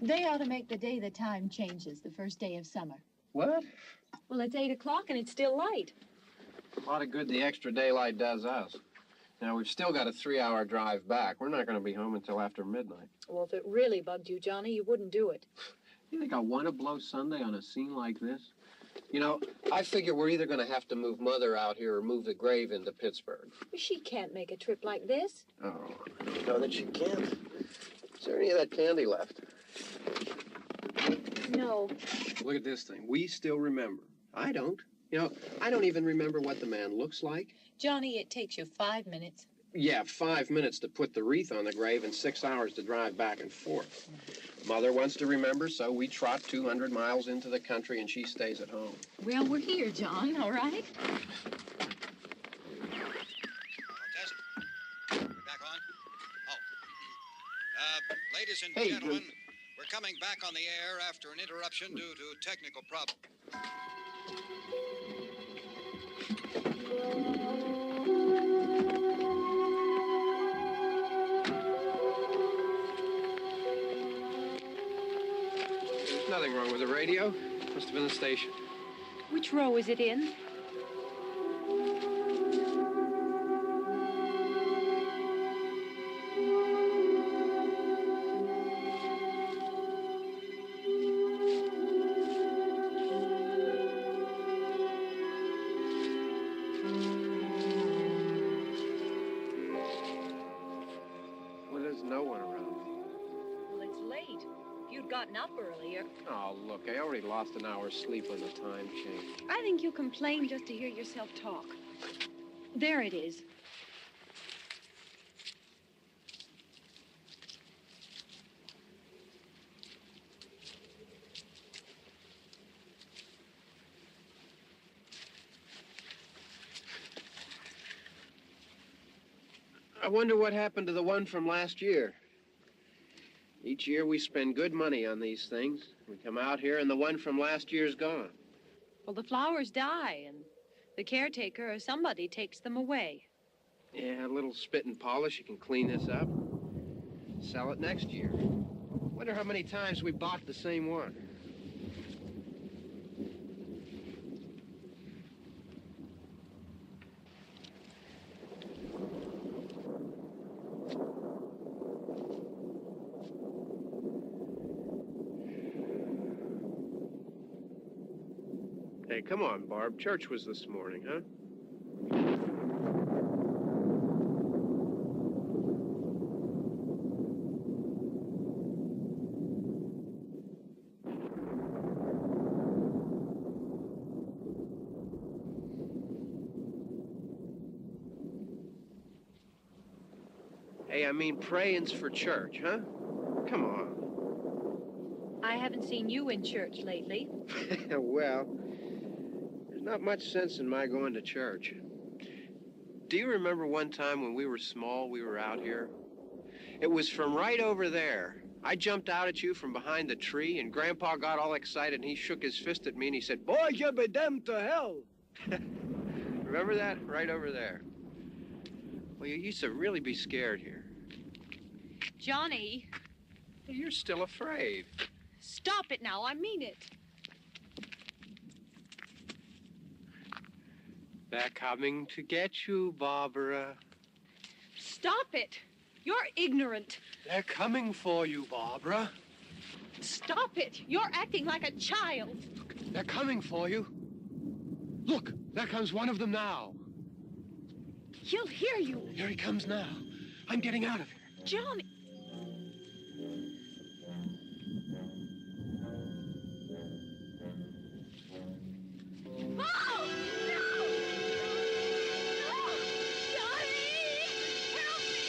They ought to make the day the time changes, the first day of summer. What? Well, it's 8 o'clock and it's still light. A lot of good the extra daylight does us. Now, we've still got a 3-hour drive back. We're not going to be home until after midnight. Well, if it really bugged you, Johnny, you wouldn't do it. You think I want to blow Sunday on a scene like this? You know, I figure we're either going to have to move Mother out here or move the grave into Pittsburgh. She can't make a trip like this. Oh, I don't know that she can't. Is there any of that candy left? No. Look at this thing. We still remember. I don't. You know, I don't even remember what the man looks like. Johnny, it takes you 5 minutes. Yeah, 5 minutes to put the wreath on the grave and 6 hours to drive back and forth. Mother wants to remember, so we trot 200 miles into the country and she stays at home. Well, we're here, John, all right? Test. We're back on? Oh. Ladies and gentlemen, we're coming back on the air after an interruption due to technical problems. There's nothing wrong with the radio. Must have been the station. Which row is it in? Well, there's no one around. Well, it's late. If you'd gotten up earlier. Oh, look, I already lost an hour's sleep when the time changed. I think you complain just to hear yourself talk. There it is. I wonder what happened to the one from last year. Each year we spend good money on these things. We come out here and the one from last year's gone. Well, the flowers die, and the caretaker or somebody takes them away. Yeah, a little spit and polish. You can clean this up. Sell it next year. Wonder how many times we bought the same one. Hey, come on, Barb. Church was this morning, huh? Hey, I mean, praying's for church, huh? Come on. I haven't seen you in church lately. Well, there's not much sense in my going to church. Do you remember one time when we were small, we were out here? It was from right over there. I jumped out at you from behind the tree, and Grandpa got all excited, and he shook his fist at me, and he said, "Boy, you'll be damned to hell." Remember that? Right over there. Well, you used to really be scared here. Johnny. You're still afraid. Stop it now. I mean it. They're coming to get you, Barbara. Stop it. You're ignorant. They're coming for you, Barbara. Stop it. You're acting like a child. Look, they're coming for you. Look, there comes one of them now. He'll hear you. Here he comes now. I'm getting out of here. Johnny. Mom! No! No! Johnny! Help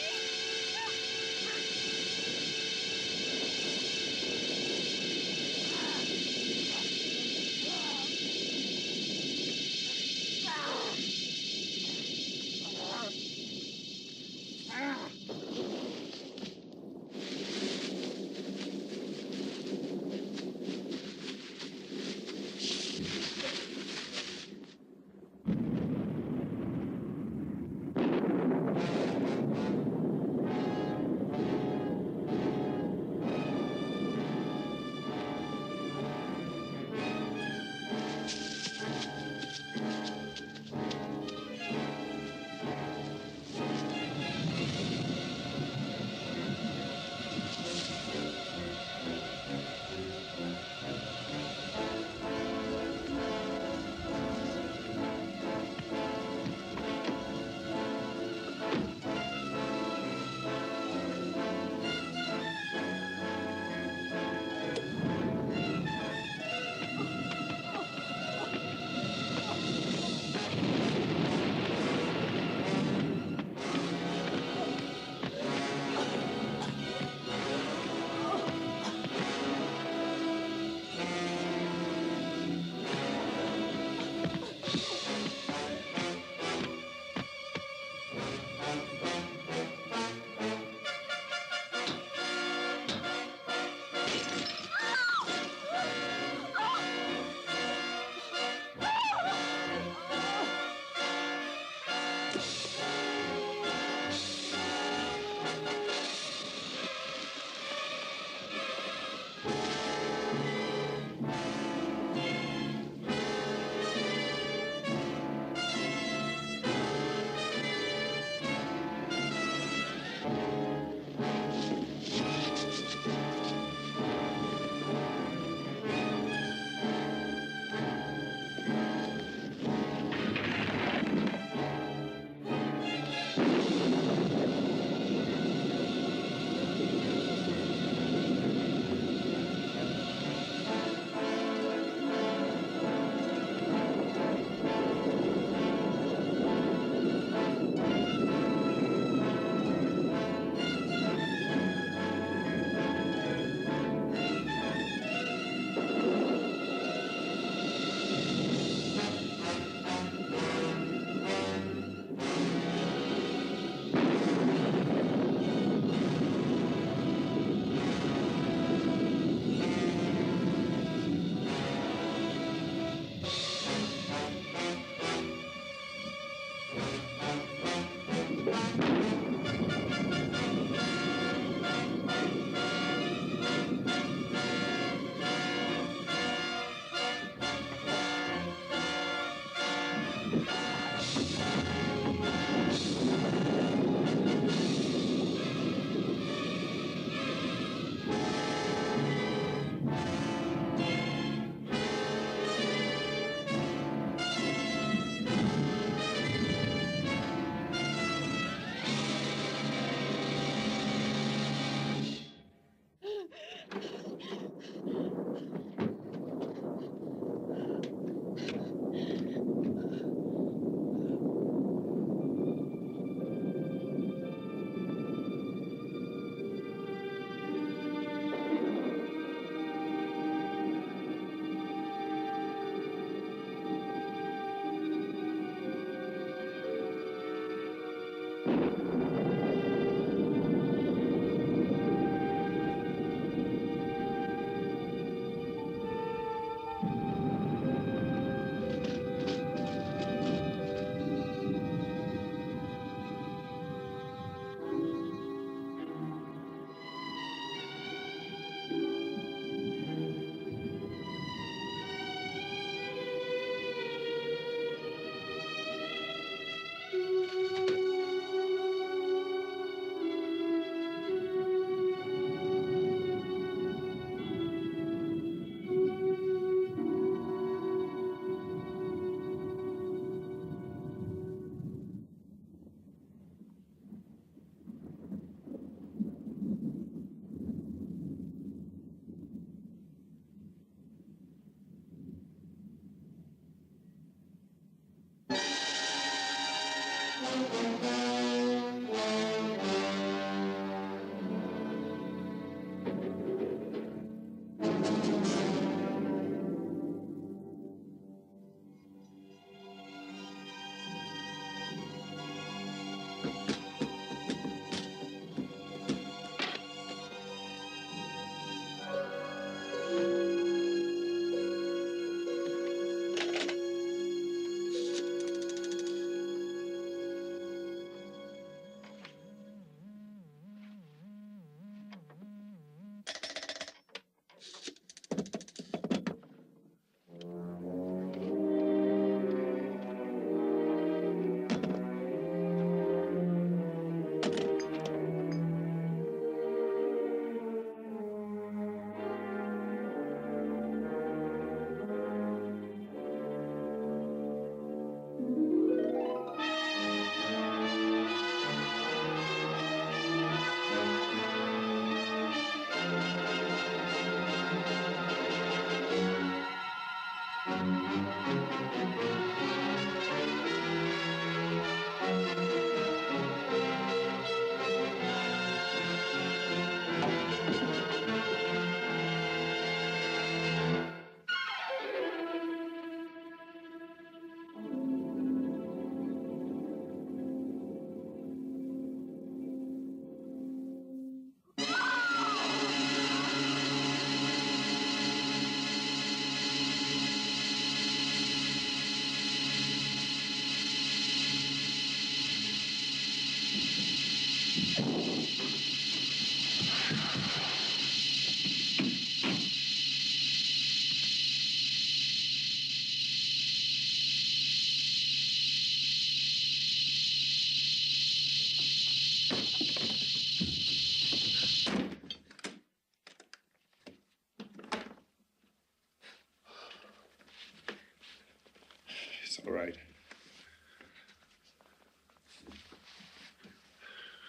All right.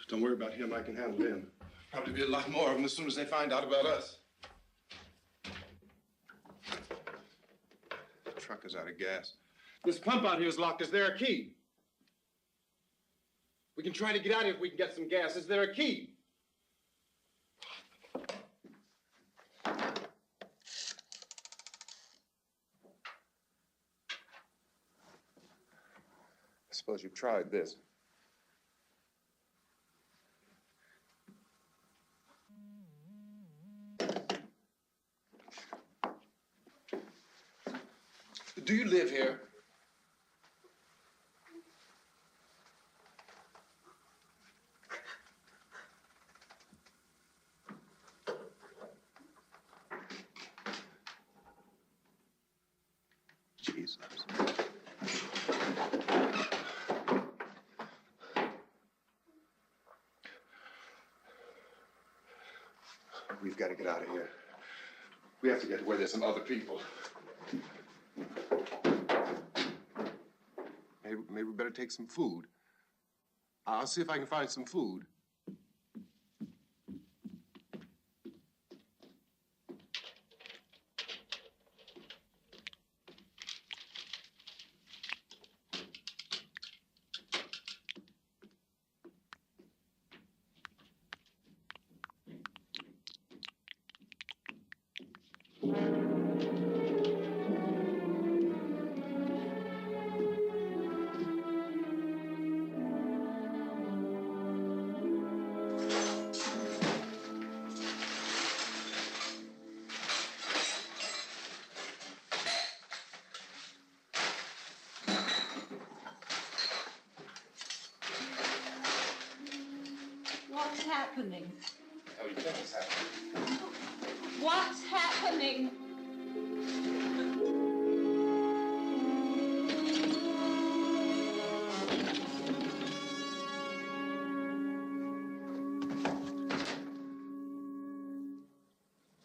Don't worry about him. I can handle him. Probably be a lot more of them as soon as they find out about us. The truck is out of gas. This pump out here is locked. Is there a key? We can try to get out of here if we can get some gas. Is there a key? I suppose you've tried this. Do you live here? Jesus. We've got to get out of here. We have to get to where there's some other people. Maybe we better take some food. I'll see if I can find some food. What's happening? How do you think it's happening? What's happening?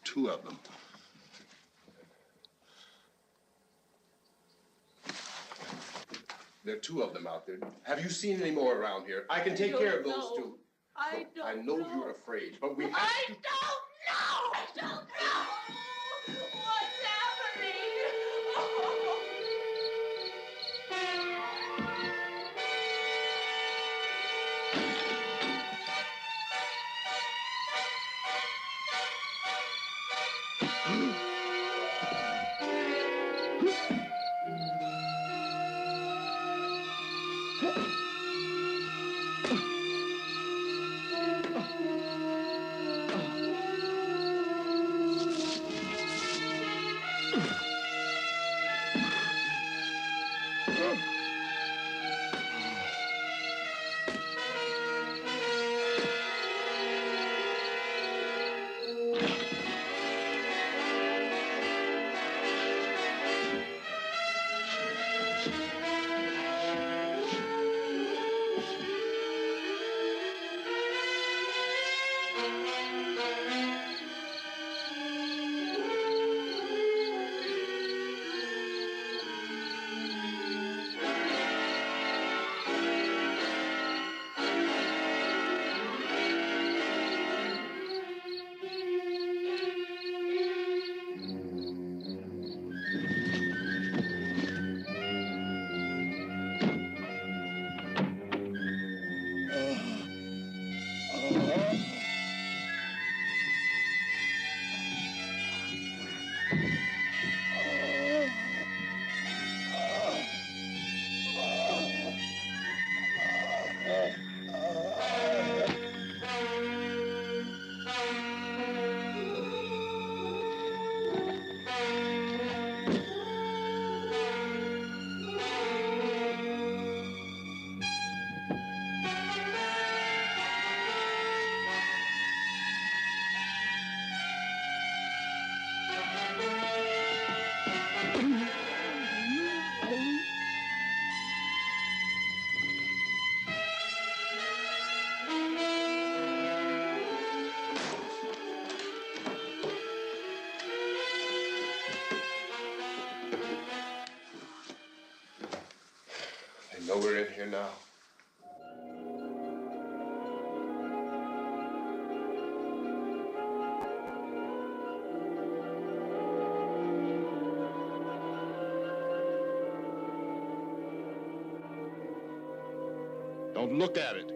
Two of them. There are two of them out there. Have you seen any more around here? I can take care of those two. I don't I know you're afraid, but we have I to... don't know! I don't know! What's happening? Oh, we're in here now. Don't look at it.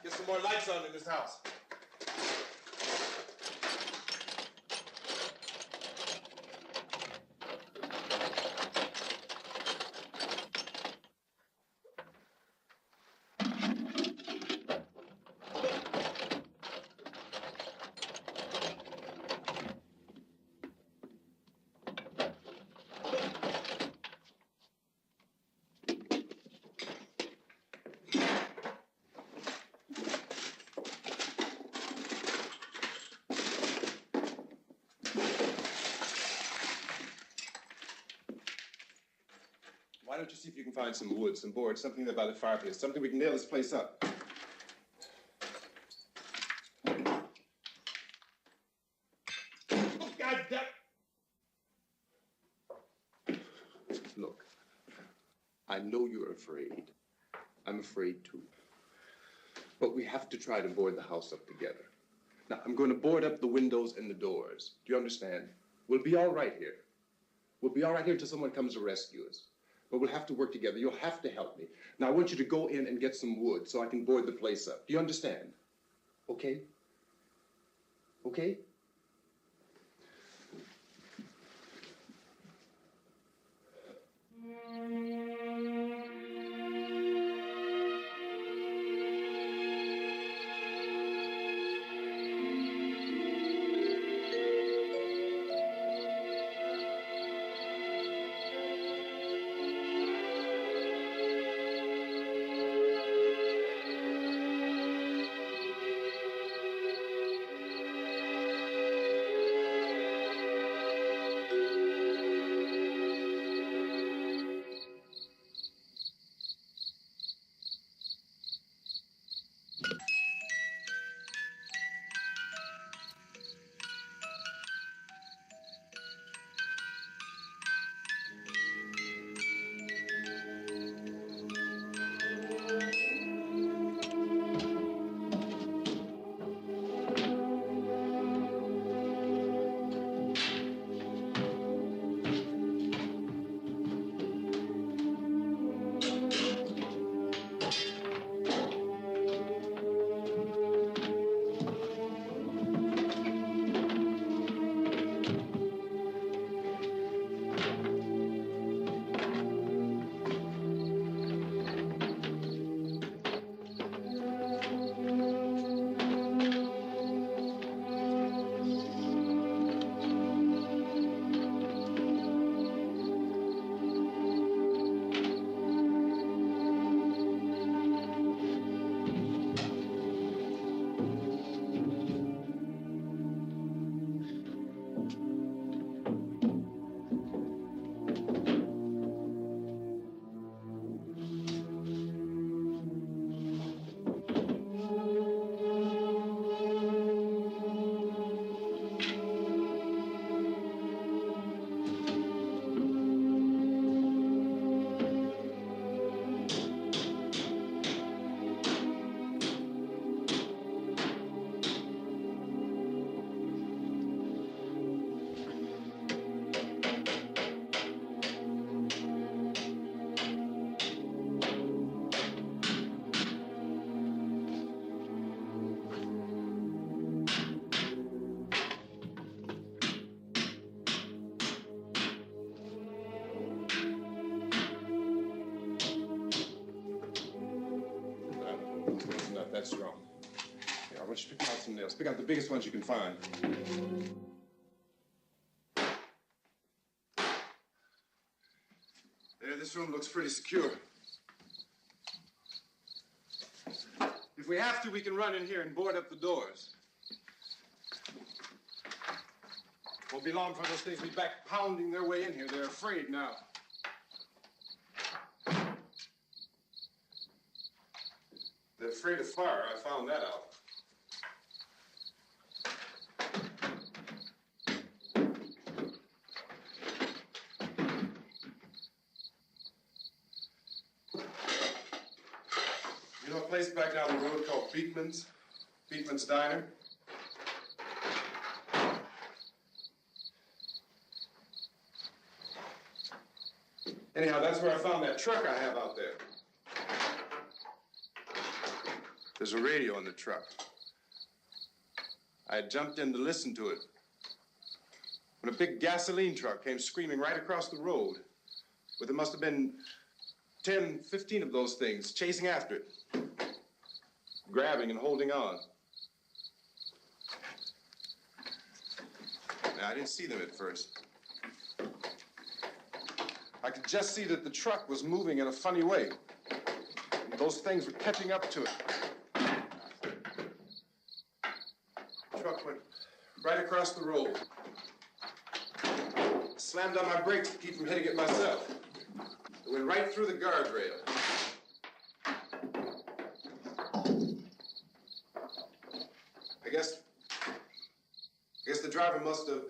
Get some more lights on in this house. Why don't you see if you can find some wood, some boards, something there by the fireplace, something we can nail this place up. Oh, God damn. Look, I know you're afraid. I'm afraid too. But we have to try to board the house up together. Now, I'm going to board up the windows and the doors. Do you understand? We'll be all right here. We'll be all right here until someone comes to rescue us. But we'll have to work together. You'll have to help me. Now, I want you to go in and get some wood so I can board the place up. Do you understand? Okay? Okay? That's wrong. Yeah, I want you to pick out some nails. Pick out the biggest ones you can find. There, this room looks pretty secure. If we have to, we can run in here and board up the doors. Won't be long for those things to be back pounding their way in here. They're afraid now. They're afraid of fire. I found that out. You know a place back down the road called Beekman's? Beekman's Diner? Anyhow, that's where I found that truck I have out there. There's a radio in the truck. I had jumped in to listen to it when a big gasoline truck came screaming right across the road with, there must have been 10, 15 of those things chasing after it, grabbing and holding on. Now, I didn't see them at first. I could just see that the truck was moving in a funny way. And those things were catching up to it. The truck went right across the road. Slammed on my brakes to keep from hitting it myself. It went right through the guardrail. I guess the driver must have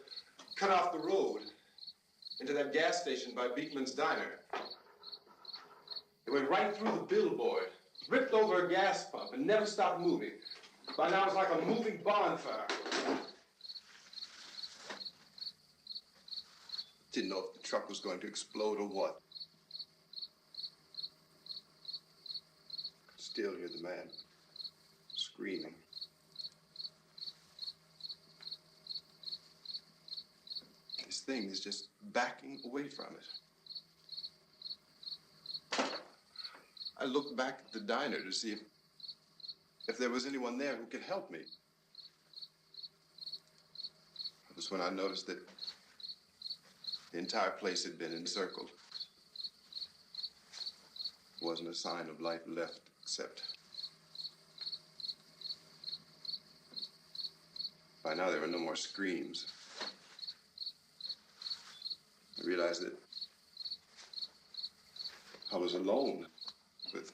cut off the road into that gas station by Beekman's Diner. It went right through the billboard, ripped over a gas pump, and never stopped moving. By now, it's like a moving bonfire. Didn't know if the truck was going to explode or what. Could still hear the man screaming. This thing is just backing away from it. I looked back at the diner to see if there was anyone there who could help me. It was when I noticed that the entire place had been encircled. There wasn't a sign of life left except by now there were no more screams. I realized that I was alone with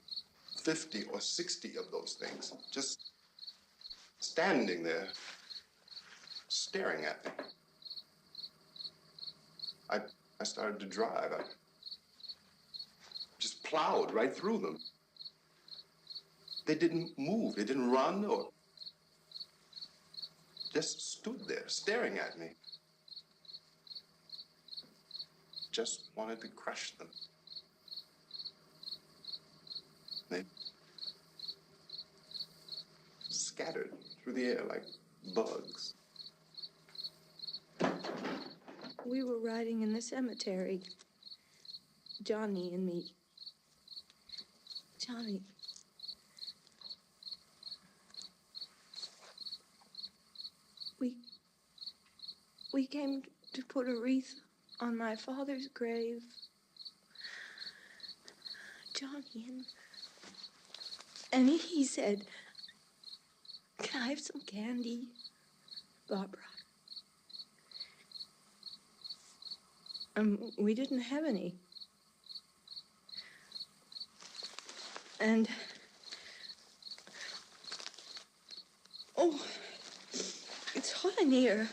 50 or 60 of those things, just standing there, staring at me. I started to drive. I just plowed right through them. They didn't move. They didn't run or just stood there staring at me. Just wanted to crush them. They scattered through the air like bugs. We were riding in the cemetery, Johnny and me. Johnny. We came to put a wreath on my father's grave. Johnny, and he said, "Can I have some candy, Barbara?" We didn't have any. And, oh, it's hot in here.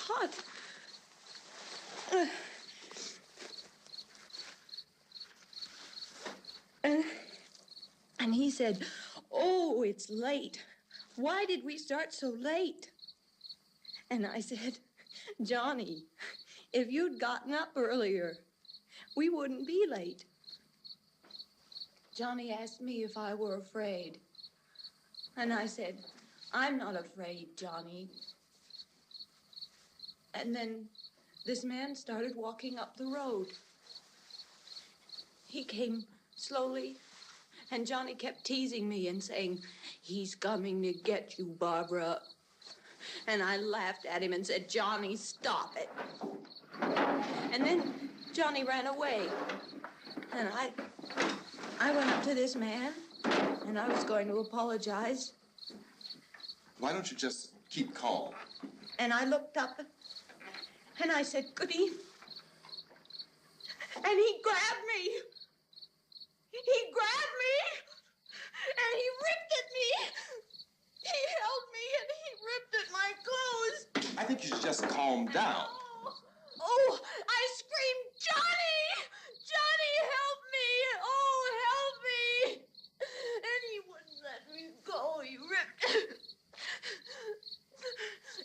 Hot. And he said, "Oh, it's late. Why did we start so late?" And I said, "Johnny, if you'd gotten up earlier, we wouldn't be late." Johnny asked me if I were afraid. And I said, "I'm not afraid, Johnny." And then this man started walking up the road. He came slowly And Johnny kept teasing me and saying, he's coming to get you, Barbara. And I laughed at him and said, Johnny, stop it. And then Johnny ran away. And I went up to this man, and I was going to apologize. Why don't you just keep calm? And I looked up, and I said, good evening. And he grabbed me. He grabbed me, and he ripped at me. He held me, and he ripped at my clothes. I think you should just calm down. Oh, I screamed, Johnny! Johnny, help me! Oh, help me! And he wouldn't let me go. He ripped.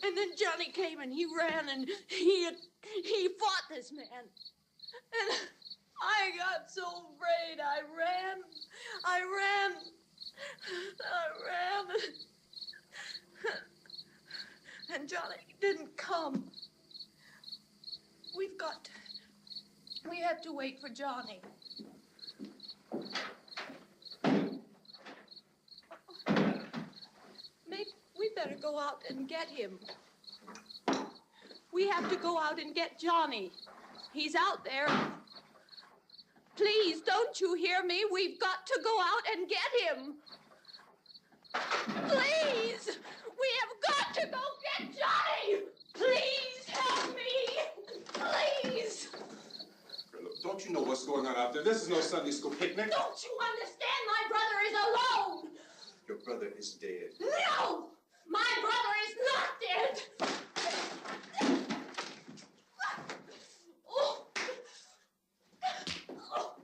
And then Johnny came and he ran and he fought this man. And I got so afraid. I ran. And Johnny didn't come. We have to wait for Johnny. Maybe we better go out and get him. We have to go out and get Johnny. He's out there. Please, don't you hear me? We've got to go out and get him. Please! We have got to go get Johnny! Please help me! Please! Look, don't you know what's going on out there? This is no Sunday school picnic. Don't you understand? My brother is alone! Your brother is dead. No! My brother is not dead! Oh. Oh.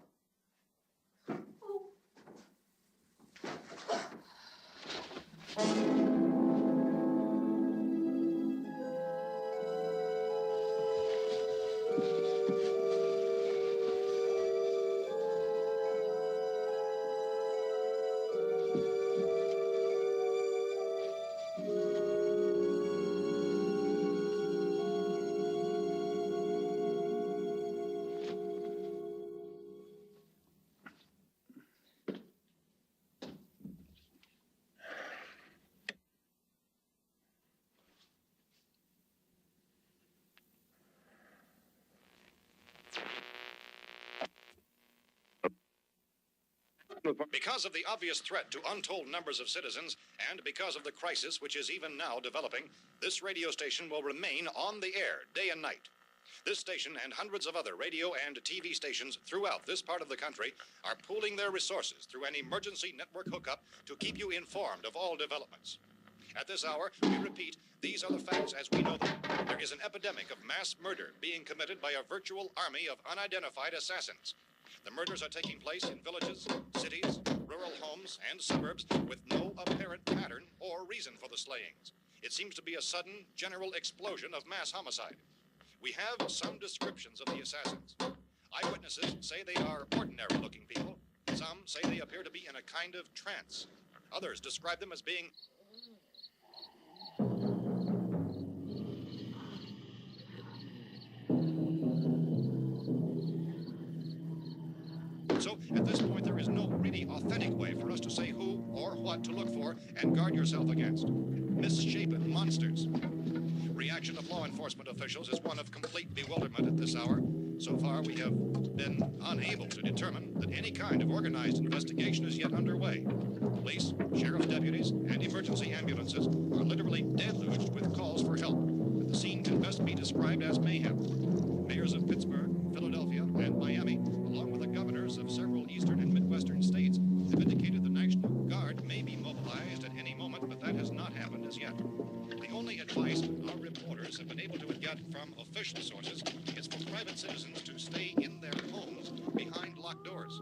Because of the obvious threat to untold numbers of citizens, and because of the crisis which is even now developing, this radio station will remain on the air day and night. This station and hundreds of other radio and TV stations throughout this part of the country are pooling their resources through an emergency network hookup to keep you informed of all developments. At this hour, we repeat, these are the facts as we know them. There is an epidemic of mass murder being committed by a virtual army of unidentified assassins. The murders are taking place in villages, cities, rural homes, and suburbs with no apparent pattern or reason for the slayings. It seems to be a sudden, general explosion of mass homicide. We have some descriptions of the assassins. Eyewitnesses say they are ordinary-looking people. Some say they appear to be in a kind of trance. Others describe them as being So, at this point, there is no really authentic way for us to say who or what to look for and guard yourself against. Misshapen monsters. Reaction of law enforcement officials is one of complete bewilderment at this hour. So far, we have been unable to determine that any kind of organized investigation is yet underway. Police, sheriff's deputies, and emergency ambulances are literally deluged with calls for help. The scene can best be described as mayhem. Mayors of Pittsburgh, Philadelphia, and Miami, along with the governors of several eastern and midwestern states, have indicated the National Guard may be mobilized at any moment, but that has not happened as yet. The only advice our reporters have been able to get from official sources is for private citizens to stay in their homes behind locked doors.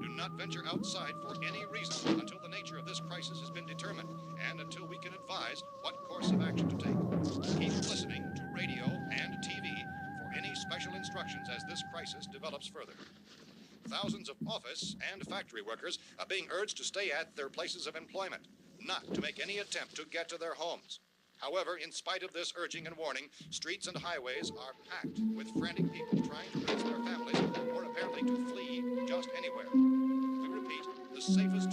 Do not venture outside for any reason until the nature of this crisis has been determined and until we can advise what course of action to take. Keep listening to radio and TV for any special instructions as this crisis develops further. Thousands of office and factory workers are being urged to stay at their places of employment, not to make any attempt to get to their homes. However, in spite of this urging and warning, streets and highways are packed with frantic people trying to raise their families or apparently to flee just anywhere. We repeat, the safest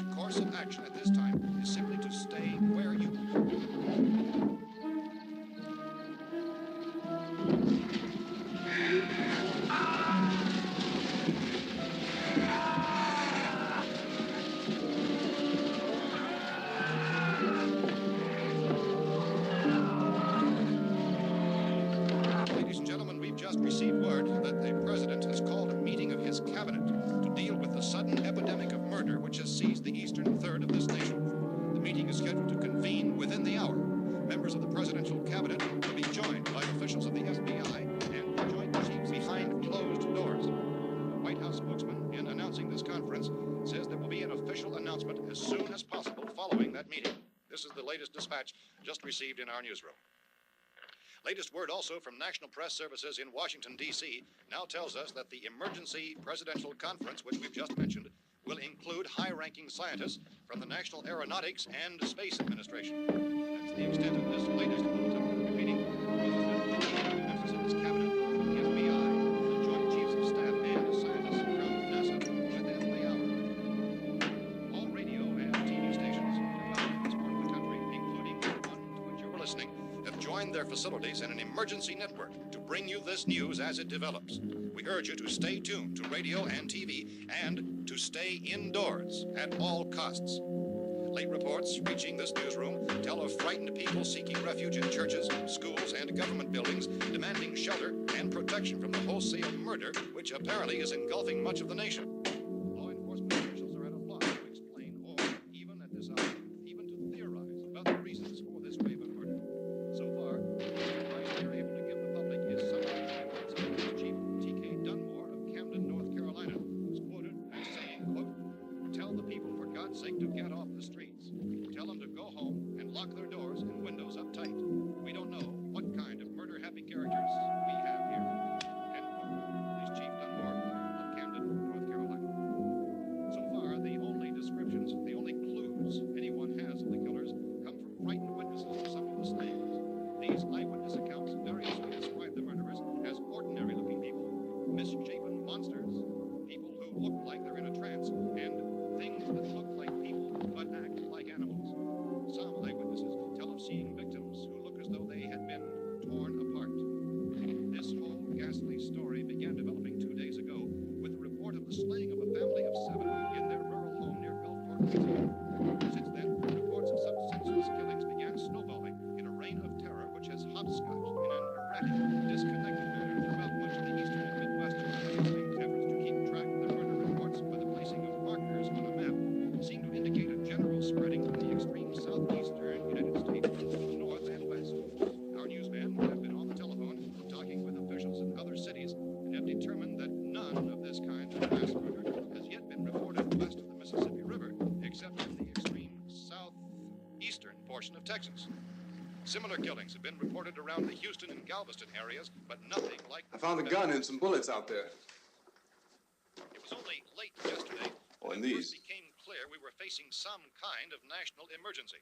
has called a meeting of his cabinet to deal with the sudden epidemic of murder which has seized the eastern third of this nation. The meeting is scheduled to convene within the hour. Members of the presidential cabinet will be joined by officials of the FBI and the joint chiefs behind closed doors. The White House spokesman, in announcing this conference, says there will be an official announcement as soon as possible following that meeting. This is the latest dispatch just received in our newsroom. Latest word also from National Press Services in Washington, D.C. now tells us that the emergency presidential conference, which we've just mentioned, will include high-ranking scientists from the National Aeronautics and Space Administration. That's the extent of this latest bulletin. Meeting members of his cabinet, the FBI, the Joint Chiefs of Staff, and scientists from NASA within the hour. All radio and TV stations throughout this part of the country, including the one to which you're listening, have joined their facilities in an emergency network to bring you this news as it develops. We urge you to stay tuned to radio and TV and to stay indoors at all costs. Late reports reaching this newsroom tell of frightened people seeking refuge in churches, schools, and government buildings, demanding shelter and protection from the wholesale murder which apparently is engulfing much of the nation. Law enforcement officials are at a loss to explain or, even at this hour, even to theorize about the reasons for this wave of murder. So far, the advice they are able to give the public is summarized by Police Chief T.K. Dunmore of Camden, North Carolina, who's quoted as saying, quote, "Tell the people, for God's sake, to get off the streets. Tell them to go home and lock their doors and windows up tight. We don't know what kind of murder-happy characters we have here." End quote. Police Chief Dunmore of Camden, North Carolina. So far, the only descriptions, the only clues anyone has of the killers come from frightened witnesses of some of the slayings. These eyewitness accounts variously describe the murderers as ordinary-looking people, misshapen monsters, people who look like they're in a trance, and things that look like people but act like animals. Some eyewitnesses tell of seeing victims who look as though they had been torn apart. This whole ghastly story began developing 2 days ago with the report of the slaying of a family of 7 in their rural home near Gulfport, Louisiana. Since then, reports of such senseless killings began snowballing in a reign of terror which has hopscotched in an erratic, disconnected manner throughout much of the eastern and midwestern United States. Efforts to keep track of the murder reports by the placing of markers on a map seem to indicate a general spreading from the extreme southeastern United States to the north and west. Our newsmen have been on the telephone talking with officials in other cities and have determined that none of this kind of mass murder has yet been reported west of the Mississippi River, except in the extreme southeastern portion of Texas. Similar killings have been reported around the Houston and Galveston areas, but nothing like... I found a gun and some bullets out there. It was only late yesterday and when it these. first became clear we were facing some kind of national emergency.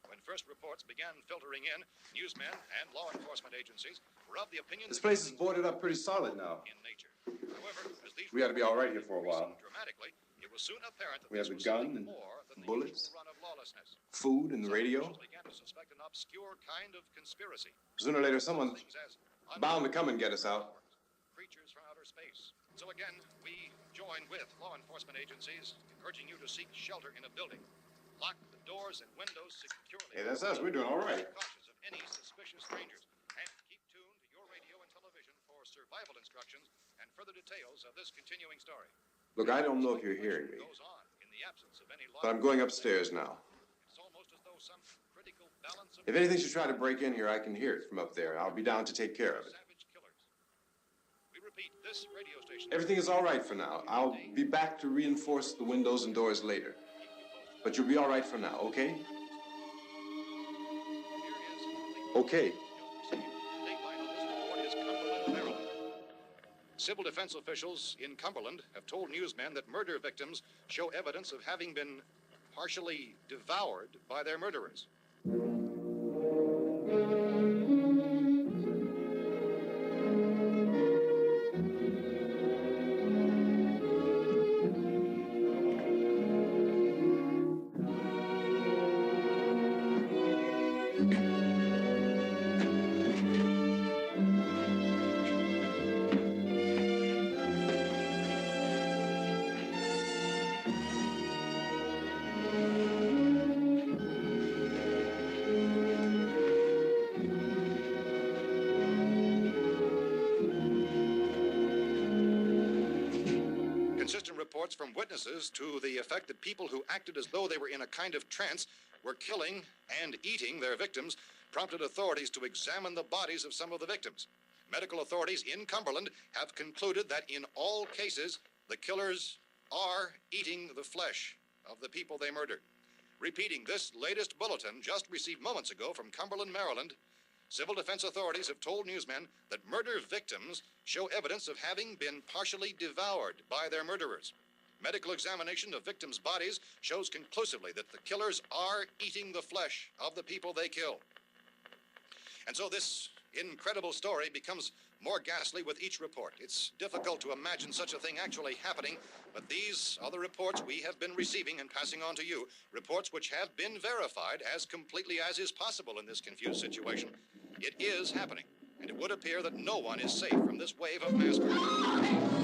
When first reports began filtering in, newsmen and law enforcement agencies were of the opinion This that place is killings boarded up pretty solid now. in nature. However, as these We ought to be all right here for a while. dramatically, it was soon apparent that We have this the was something gun and more than the bullets, usual run of lawlessness. food and the Some radio. officials began to suspect an obscure kind of conspiracy. Sooner or later, someone's Things as bound to come and get us out. creatures from outer space. So again, we join with law enforcement agencies, urging you to seek shelter in a building. Lock the doors and windows securely. Hey, that's us. We're doing all right. Cautious of any suspicious strangers. And keep tuned to your radio and television for survival instructions and further details of this continuing story. Look, I don't know if you're hearing me, Goes on in the absence of any but I'm going upstairs now. It's almost as though some critical balance of If anything should try to break in here, I can hear it from up there. I'll be down to take care of it. savage killers. We repeat, this radio station. Everything is all right for now. I'll be back to reinforce the windows and doors later. But you'll be all right for now, okay? Okay. Civil defense officials in Cumberland have told newsmen that murder victims show evidence of having been partially devoured by their murderers. reports from witnesses to the effect that people who acted as though they were in a kind of trance were killing and eating their victims prompted authorities to examine the bodies of some of the victims. Medical authorities in Cumberland have concluded that in all cases, the killers are eating the flesh of the people they murdered. Repeating this latest bulletin just received moments ago from Cumberland, Maryland, civil defense authorities have told newsmen that murder victims show evidence of having been partially devoured by their murderers. Medical examination of victims' bodies shows conclusively that the killers are eating the flesh of the people they kill. And so this incredible story becomes more ghastly with each report. It's difficult to imagine such a thing actually happening, but these are the reports we have been receiving and passing on to you, reports which have been verified as completely as is possible in this confused situation. It is happening, and it would appear that no one is safe from this wave of mass murder.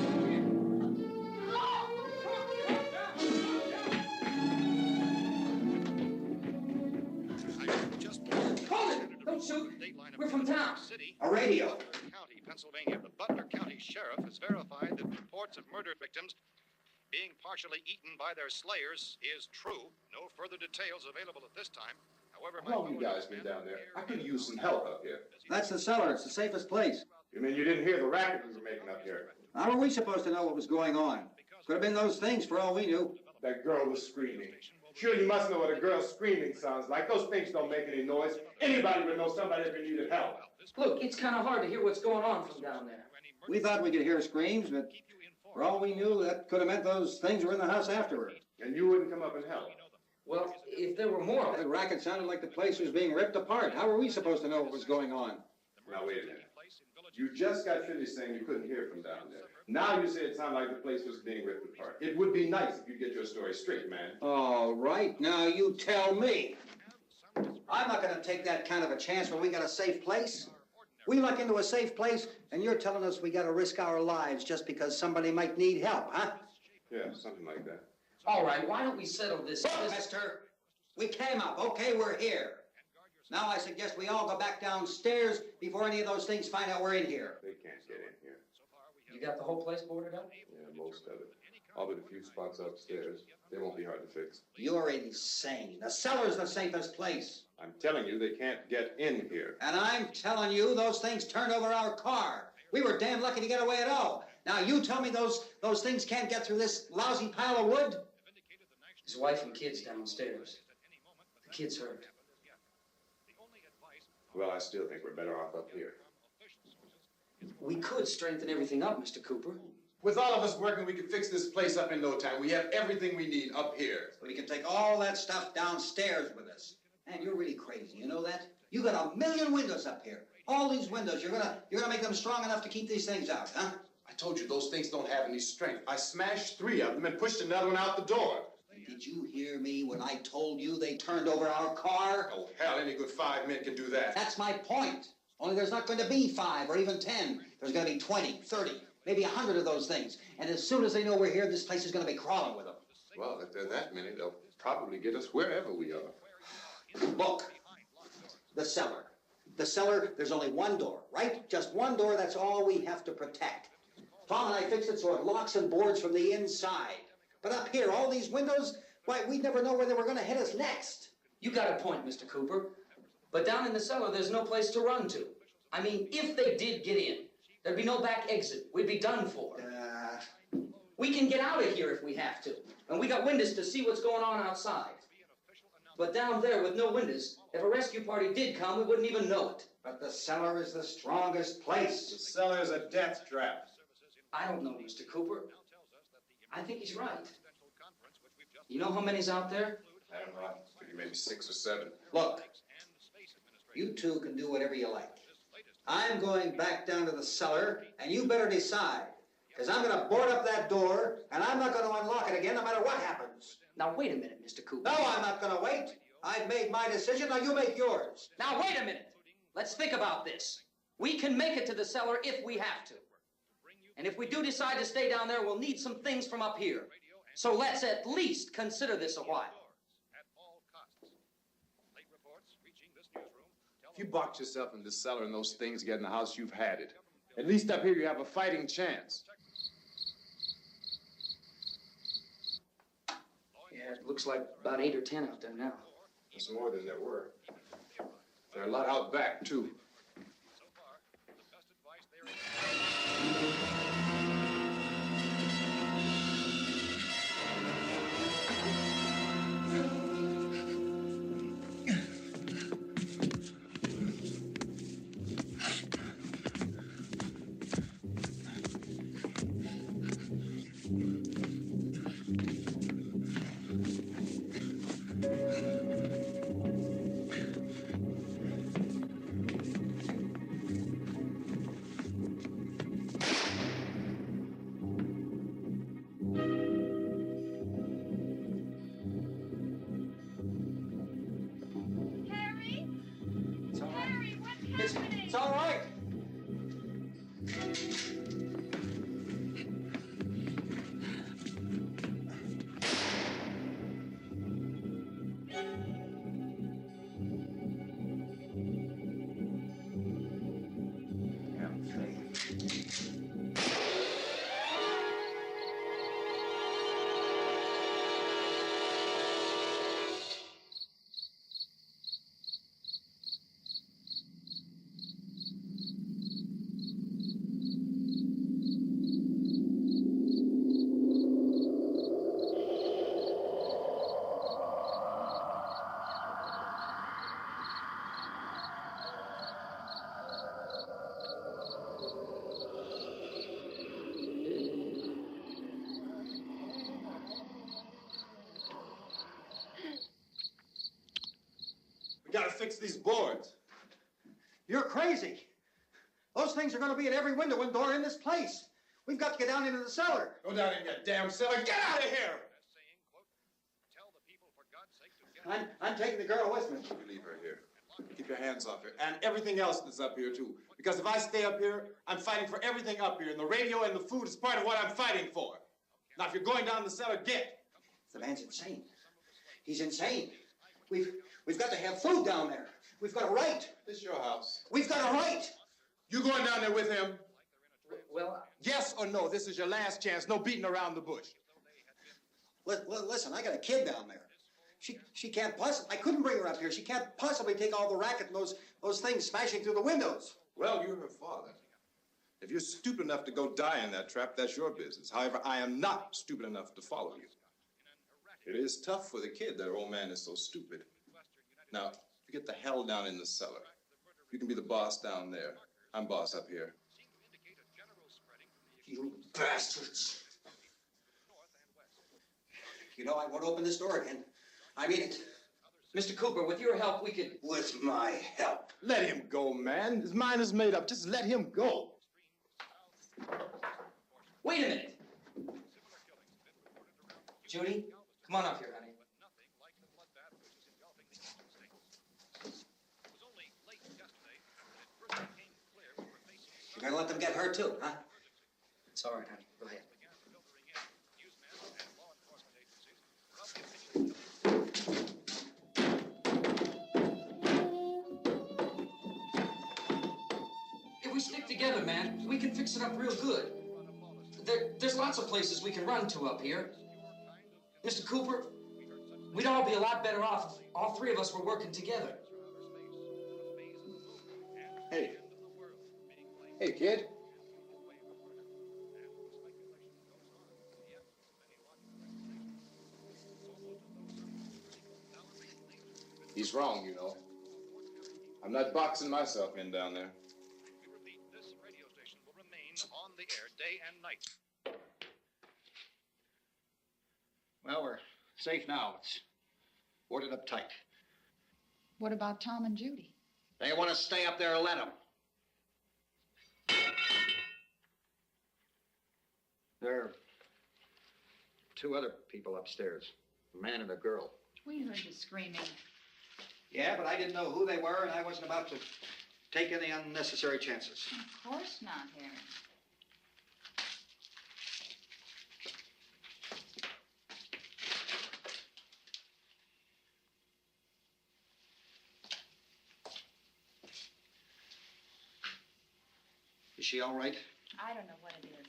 Don't shoot. We're from town. A radio. County, Pennsylvania. The Butler County Sheriff has verified that reports of murder victims being partially eaten by their slayers is true. No further details available at this time. However, how long you guys been down there? I could use some help up here. That's the cellar. It's the safest place. You mean you didn't hear the racket we were making up here? How were we supposed to know what was going on? Could have been those things for all we knew. That girl was screaming. Sure, you must know what a girl screaming sounds like. Those things don't make any noise. Anybody would know somebody ever needed help. Look, it's kind of hard to hear what's going on from down there. We thought we could hear screams, but for all we knew, that could have meant those things were in the house afterward. And you wouldn't come up and help? Well, if there were more... The racket sounded like the place was being ripped apart. How were we supposed to know what was going on? Now, wait a minute. You just got finished saying you couldn't hear from down there. Now you say it sounded like the place was being ripped apart. It would be nice if you get your story straight, man. All right, now you tell me. I'm not going to take that kind of a chance when we got a safe place. We luck into a safe place, and you're telling us we got to risk our lives just because somebody might need help, huh? Yeah, something like that. All right, why don't we settle this? Mister, we came up. Okay, we're here. Now I suggest we all go back downstairs before any of those things find out we're in here. They can't get in here. You got the whole place boarded up? Yeah, most of it. All but a few spots upstairs. They won't be hard to fix. You're insane. The cellar's the safest place. I'm telling you, they can't get in here. And I'm telling you, those things turned over our car. We were damn lucky to get away at all. Now you tell me those things can't get through this lousy pile of wood? His wife and kids downstairs. The kid's hurt. Well, I still think we're better off up here. We could strengthen everything up, Mr. Cooper. With all of us working, we could fix this place up in no time. We have everything we need up here. We can take all that stuff downstairs with us. Man, you're really crazy, you know that? You got 1,000,000 windows up here. All these windows, you're gonna make them strong enough to keep these things out, huh? I told you those things don't have any strength. I smashed 3 of them and pushed another one out the door. Did you hear me when I told you they turned over our car? Oh, hell, any good 5 men can do that. That's my point. Only there's not going to be 5 or even 10. There's going to be 20, 30, maybe 100 of those things. And as soon as they know we're here, this place is going to be crawling with them. Well, if there are that many, they'll probably get us wherever we are. Look, the cellar. The cellar, there's only one door, right? Just one door, that's all we have to protect. Tom and I fixed it so it locks and boards from the inside. But up here, all these windows, why, we'd never know where they were going to hit us next. You got a point, Mr. Cooper. But down in the cellar, there's no place to run to. I mean, if they did get in, there'd be no back exit. We'd be done for. We can get out of here if we have to. And we got windows to see what's going on outside. But down there with no windows, if a rescue party did come, we wouldn't even know it. But the cellar is the strongest place. The cellar is a death trap. I don't know, Mr. Cooper. I think he's right. You know how many's out there? I don't know. Maybe 6 or 7. Look, you two can do whatever you like. I'm going back down to the cellar, and you better decide. Because I'm going to board up that door, and I'm not going to unlock it again no matter what happens. Now, wait a minute, Mr. Cooper. No, I'm not going to wait. I've made my decision, now you make yours. Now, wait a minute. Let's think about this. We can make it to the cellar if we have to. And if we do decide to stay down there, we'll need some things from up here. So let's at least consider this a while. If you box yourself in the cellar and those things get in the house, you've had it. At least up here you have a fighting chance. Yeah, it looks like about 8 or 10 out there now. There's more than there were. There are a lot out back, too. It's all right. We gotta fix these boards. You're crazy. Those things are going to be at every window and door in this place. We've got to get down into the cellar. Go down in that damn cellar. Get out of here! I'm taking the girl with me. You leave her here. Keep your hands off her. And everything else that's up here, too. Because if I stay up here, I'm fighting for everything up here. And the radio and the food is part of what I'm fighting for. Now, if you're going down the cellar, get. The man's insane. He's insane. We've got to have food down there. We've got a right. This is your house. We've got a right. You going down there with him? Well, yes or no? This is your last chance. No beating around the bush. Listen, I got a kid down there. She can't possibly. I couldn't bring her up here. She can't possibly take all the racket and those things smashing through the windows. Well, you're her father. If you're stupid enough to go die in that trap, that's your business. However, I am not stupid enough to follow you. It is tough for the kid that old man is so stupid. Now, you get the hell down in the cellar. You can be the boss down there. I'm boss up here. You bastards. You know, I won't open this door again. I mean it. Mr. Cooper, with your help, we could... With my help. Let him go, man. His mind is made up. Just let him go. Wait a minute. Judy, come on up here, honey. You're gonna let them get hurt too, huh? It's all right, honey. Go ahead. If we stick together, man, we can fix it up real good. There's lots of places we can run to up here. Mr. Cooper, we'd all be a lot better off if all three of us were working together. Hey. Hey, kid. He's wrong, you know. I'm not boxing myself in down there. We repeat, this radio station will remain on the air day and night. Well, we're safe now. It's boarded up tight. What about Tom and Judy? They want to stay up there, let them. There are two other people upstairs, a man and a girl. We heard you screaming. Yeah, but I didn't know who they were, and I wasn't about to take any unnecessary chances. Of course not, Harry. Is she all right? I don't know what it is.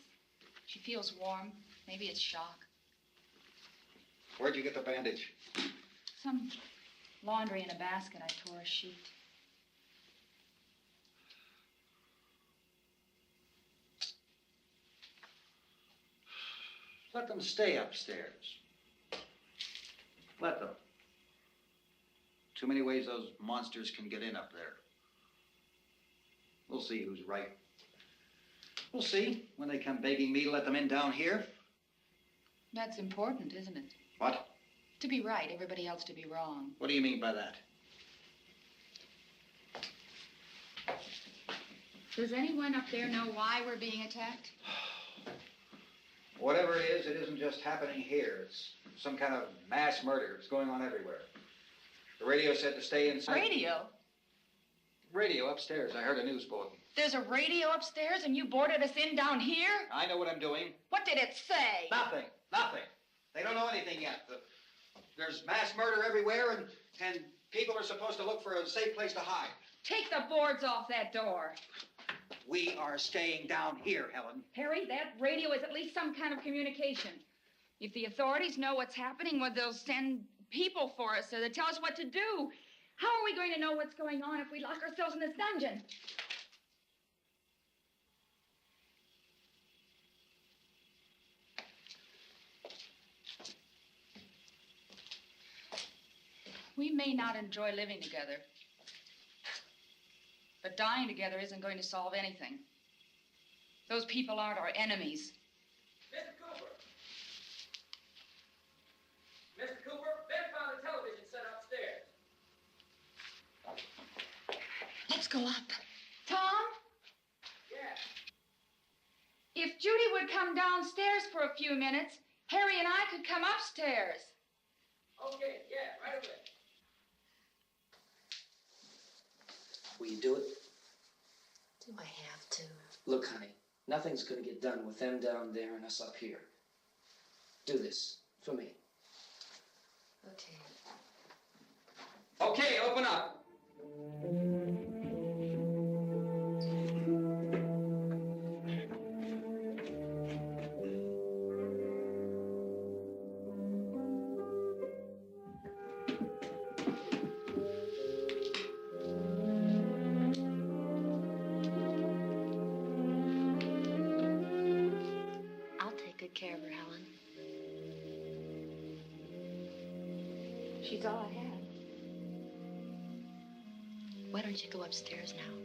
She feels warm. Maybe it's shock. Where'd you get the bandage? Some laundry in a basket. I tore a sheet. Let them stay upstairs. Let them. Too many ways those monsters can get in up there. We'll see who's right. We'll see when they come begging me to let them in down here. That's important, isn't it? What? To be right, everybody else to be wrong. What do you mean by that? Does anyone up there know why we're being attacked? Whatever it isn't just happening here. It's some kind of mass murder. It's going on everywhere. The radio said to stay inside. Radio? Radio upstairs. I heard a news bulletin. There's a radio upstairs and you boarded us in down here? I know what I'm doing. What did it say? Nothing. Nothing. They don't know anything yet. There's mass murder everywhere, and people are supposed to look for a safe place to hide. Take the boards off that door. We are staying down here, Helen. Harry, that radio is at least some kind of communication. If the authorities know what's happening, well, they'll send people for us, so they'll tell us what to do. How are we going to know what's going on if we lock ourselves in this dungeon? We may not enjoy living together, but dying together isn't going to solve anything. Those people aren't our enemies. Mr. Cooper! Mr. Cooper, Ben found a television set upstairs. Let's go up. Tom? Yeah. If Judy would come downstairs for a few minutes, Harry and I could come upstairs. Okay, yeah, right away. Will you do it? Do I have to? Look, honey, nothing's gonna get done with them down there and us up here. Do this for me. Okay. Okay, open up. Care of her, Helen. She's all I have. Why don't you go upstairs now?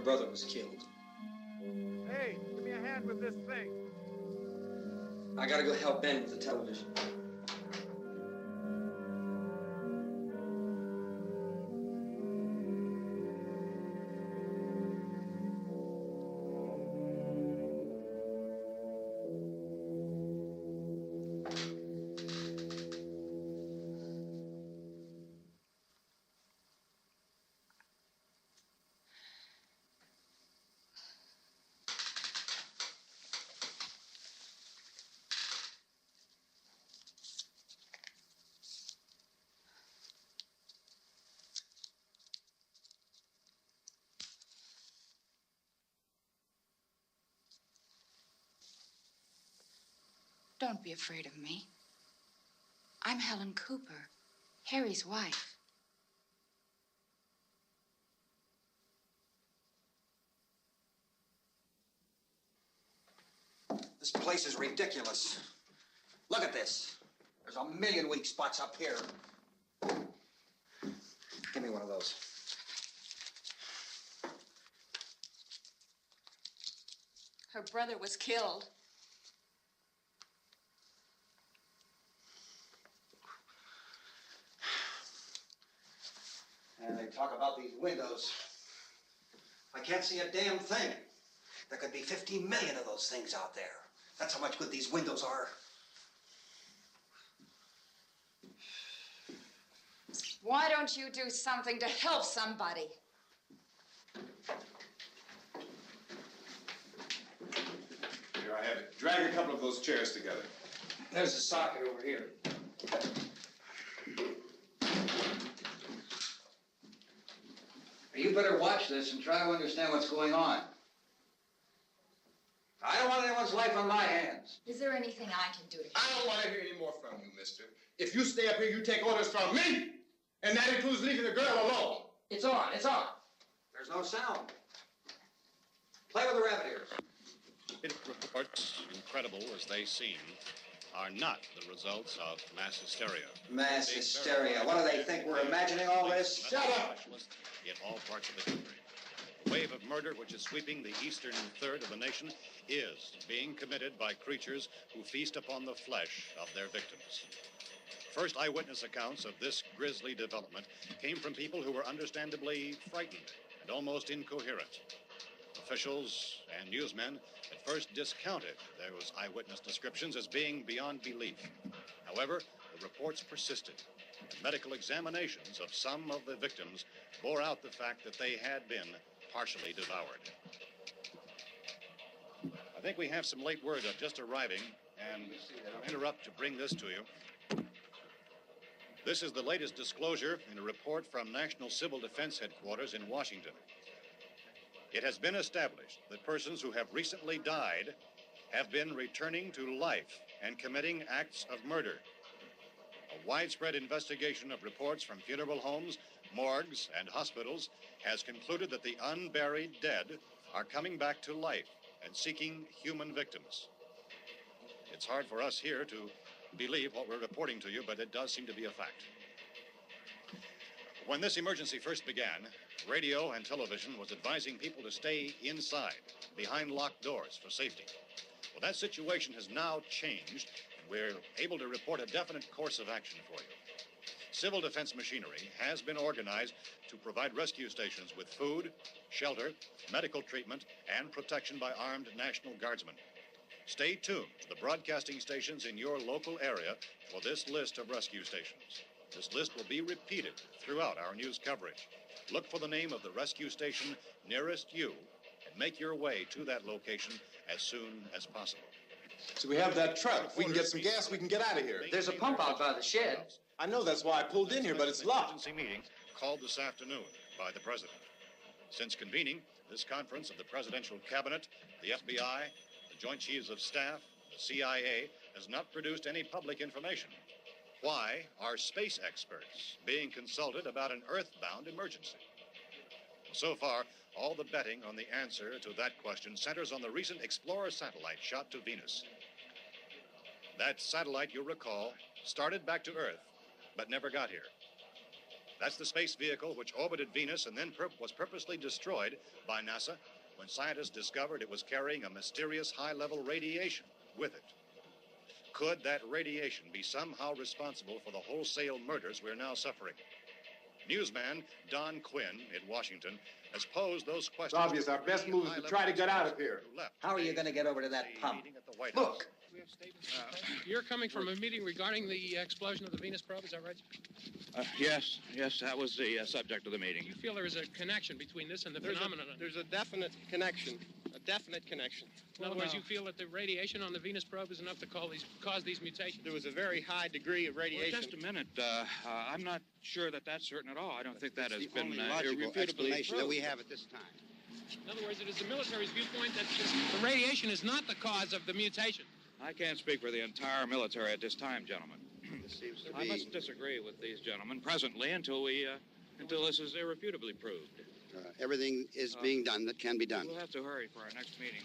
Brother was killed. Hey, give me a hand with this thing. I gotta go help Ben with the television. Don't be afraid of me. I'm Helen Cooper, Harry's wife. This place is ridiculous. Look at this. There's a million weak spots up here. Give me one of those. Her brother was killed. And they talk about these windows. I can't see a damn thing. There could be 15 million of those things out there. That's how much good these windows are. Why don't you do something to help somebody? Here, I have it. Drag a couple of those chairs together. There's a socket over here. You better watch this and try to understand what's going on. I don't want anyone's life on my hands. Is there anything I can do to I don't want to hear any more from you, mister. If you stay up here, you take orders from me. And that includes leaving the girl alone. It's on, it's on. There's no sound. Play with the rabbit ears. Reports, incredible as they seem, are not the results of mass hysteria. Mass hysteria. What do they think? We're imagining all this? Shut up! In all parts of the country. The wave of murder which is sweeping the eastern third of the nation is being committed by creatures who feast upon the flesh of their victims. First eyewitness accounts of this grisly development came from people who were understandably frightened and almost incoherent. Officials and newsmen at first discounted those eyewitness descriptions as being beyond belief. However, the reports persisted. And medical examinations of some of the victims bore out the fact that they had been partially devoured. I think we have some late word just arriving, and I'll interrupt to bring this to you. This is the latest disclosure in a report from National Civil Defense Headquarters in Washington. It has been established that persons who have recently died have been returning to life and committing acts of murder. A widespread investigation of reports from funeral homes, morgues, and hospitals has concluded that the unburied dead are coming back to life and seeking human victims. It's hard for us here to believe what we're reporting to you, but it does seem to be a fact. When this emergency first began, radio and television was advising people to stay inside, behind locked doors for safety. Well, that situation has now changed, and we're able to report a definite course of action for you. Civil defense machinery has been organized to provide rescue stations with food, shelter, medical treatment, and protection by armed National Guardsmen. Stay tuned to the broadcasting stations in your local area for this list of rescue stations. This list will be repeated throughout our news coverage. Look for the name of the rescue station nearest you and make your way to that location as soon as possible. So we have that truck. If we can get some gas, we can get out of here. There's a pump out by the shed. I know, that's why I pulled in here, but it's locked. Emergency meeting called this afternoon by the president. Since convening this conference of the presidential cabinet, the FBI, the Joint Chiefs of Staff, the CIA has not produced any public information. Why are space experts being consulted about an earthbound emergency? So far, all the betting on the answer to that question centers on the recent Explorer satellite shot to Venus. That satellite, you'll recall, started back to Earth, but never got here. That's the space vehicle which orbited Venus and then was purposely destroyed by NASA when scientists discovered it was carrying a mysterious high-level radiation with it. Could that radiation be somehow responsible for the wholesale murders we're now suffering? Newsman Don Quinn in Washington has posed those questions. It's obvious our best move is to try to get out of here. How are you going to get over to that pump? Look. You're coming from a meeting regarding the explosion of the Venus probe, is that right? Yes, that was the subject of the meeting. You feel there is a connection between this and the phenomenon? There's a definite connection. In other words, you feel that the radiation on the Venus probe is enough to cause these mutations? There was a very high degree of radiation. Well, just a minute. I'm not sure that that's certain at all. I don't think that has been logical irrefutably explanation proved. that we have at this time. In other words, it is the military's viewpoint that the radiation is not the cause of the mutation. I can't speak for the entire military at this time, gentlemen. This seems to I be... must disagree with these gentlemen presently until this is irrefutably proved. Everything is being done that can be done. We'll have to hurry for our next meeting.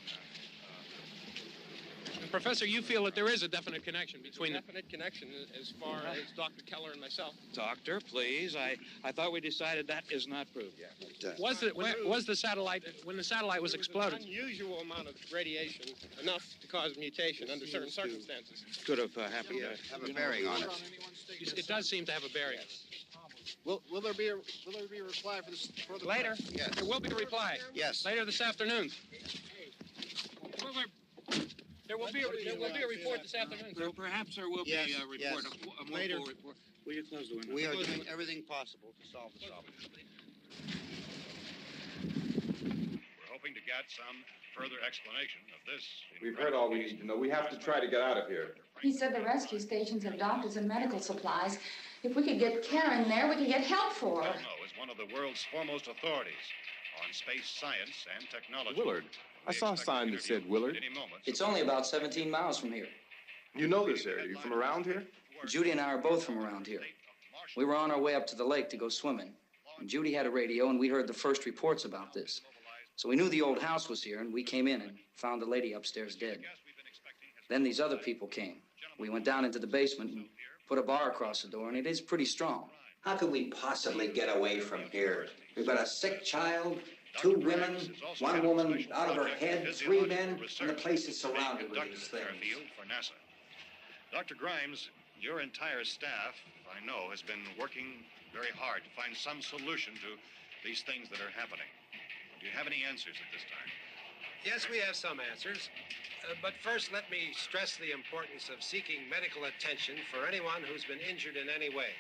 Professor, you feel that there is a definite connection between definite connection as far as Dr. Keller and myself. Doctor, please. I thought we decided that is not proved yet. But, was the satellite, when the satellite was exploded? An unusual amount of radiation, enough to cause mutation under certain circumstances. Could have happened. have a bearing on it. It does seem to have a bearing. Will there be a reply for this further? Later? Yes. There will be a reply. Yes. Later this afternoon. There will be a report this afternoon. Well, perhaps there will be a report, a more full report. Will you close the window? We are doing everything possible to solve the problem. We're hoping to get some further explanation of this. We've heard all we need to know. We have to try to get out of here. He said the rescue stations have doctors and medical supplies. If we could get care in there, we could get help for her. Pelno is one of the world's foremost authorities on space science and technology. Willard. I saw a sign that said Willard. It's only about 17 miles from here. You know this area. You from around here? Judy and I are both from around here. We were on our way up to the lake to go swimming. And Judy had a radio, and we heard the first reports about this. So we knew the old house was here, and we came in and found the lady upstairs dead. Then these other people came. We went down into the basement and put a bar across the door, and it is pretty strong. How could we possibly get away from here? We've got a sick child, 2 women, 1 woman out of her head, 3 men, and the place is surrounded with these things. For NASA. Dr. Grimes, your entire staff, I know, has been working very hard to find some solution to these things that are happening. Do you have any answers at this time? Yes, we have some answers. But first, let me stress the importance of seeking medical attention for anyone who's been injured in any way.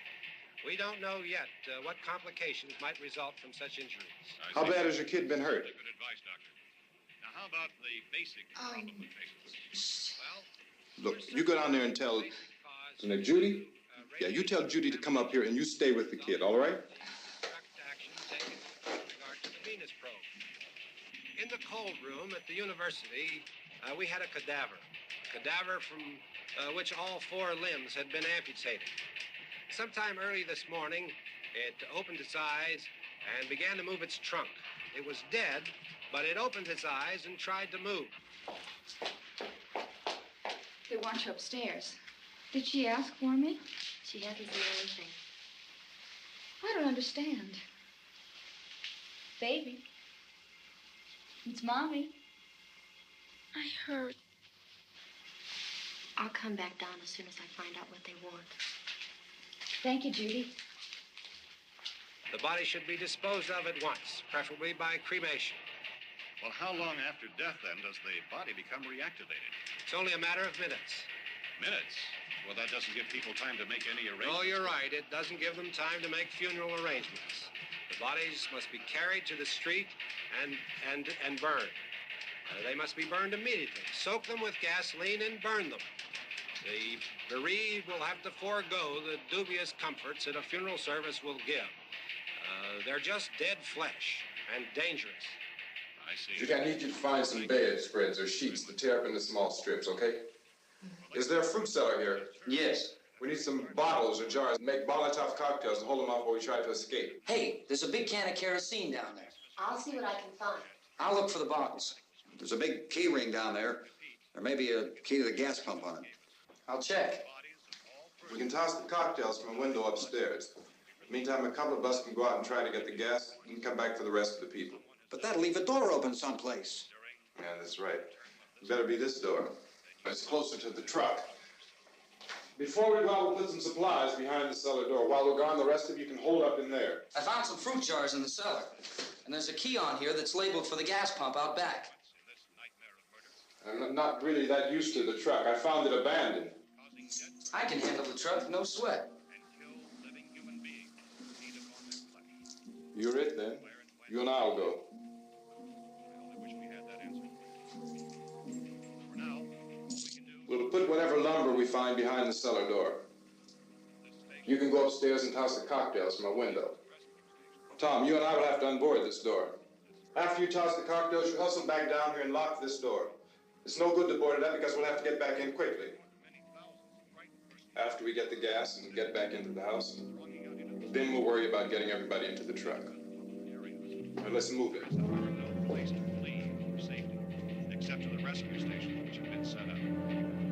We don't know yet what complications might result from such injuries. How bad has your kid been hurt? Good advice, Doctor. Now, how about the basic problem with patients? Look, you go down there and tell... Now, Judy? Yeah, you tell Judy to come up here and you stay with the kid, all right? Action taken with regard to the Venus probe. In the cold room at the university, we had a cadaver from which all 4 limbs had been amputated. Sometime early this morning, it opened its eyes and began to move its trunk. It was dead, but it opened its eyes and tried to move. They want you upstairs. Did she ask for me? She hasn't seen anything. I don't understand. Baby. It's Mommy. I heard. I'll come back down as soon as I find out what they want. Thank you, Judy. The body should be disposed of at once, preferably by cremation. Well, how long after death, then, does the body become reactivated? It's only a matter of minutes. Minutes? Well, that doesn't give people time to make any arrangements. Oh, you're right. It doesn't give them time to make funeral arrangements. The bodies must be carried to the street and burned. They must be burned immediately. Soak them with gasoline and burn them. The bereaved will have to forego the dubious comforts that a funeral service will give. They're just dead flesh and dangerous. I see. Judy, I need you to find some bedspreads or sheets to tear up into small strips, okay? Is there a fruit cellar here? Yes. We need some bottles or jars to make Molotov cocktails and hold them off while we try to escape. Hey, there's a big can of kerosene down there. I'll see what I can find. I'll look for the bottles. There's a big key ring down there. There may be a key to the gas pump on it. I'll check. We can toss the cocktails from a window upstairs. Meantime, a couple of us can go out and try to get the gas and come back for the rest of the people. But that'll leave a door open someplace. Yeah, that's right. It better be this door. It's closer to the truck. Before we go out, we'll put some supplies behind the cellar door. While we're gone, the rest of you can hold up in there. I found some fruit jars in the cellar. And there's a key on here that's labeled for the gas pump out back. I'm not really that used to the truck. I found it abandoned. I can handle the truck, no sweat. You're it, then. You and I'll go. We'll put whatever lumber we find behind the cellar door. You can go upstairs and toss the cocktails from a window. Tom, you and I will have to unboard this door. After you toss the cocktails, you hustle back down here and lock this door. It's no good to board it up because we'll have to get back in quickly. After we get the gas and get back into the house, then we'll worry about getting everybody into the truck. Now let's move it. No place to flee for safety, except to the rescue stations which have been set up.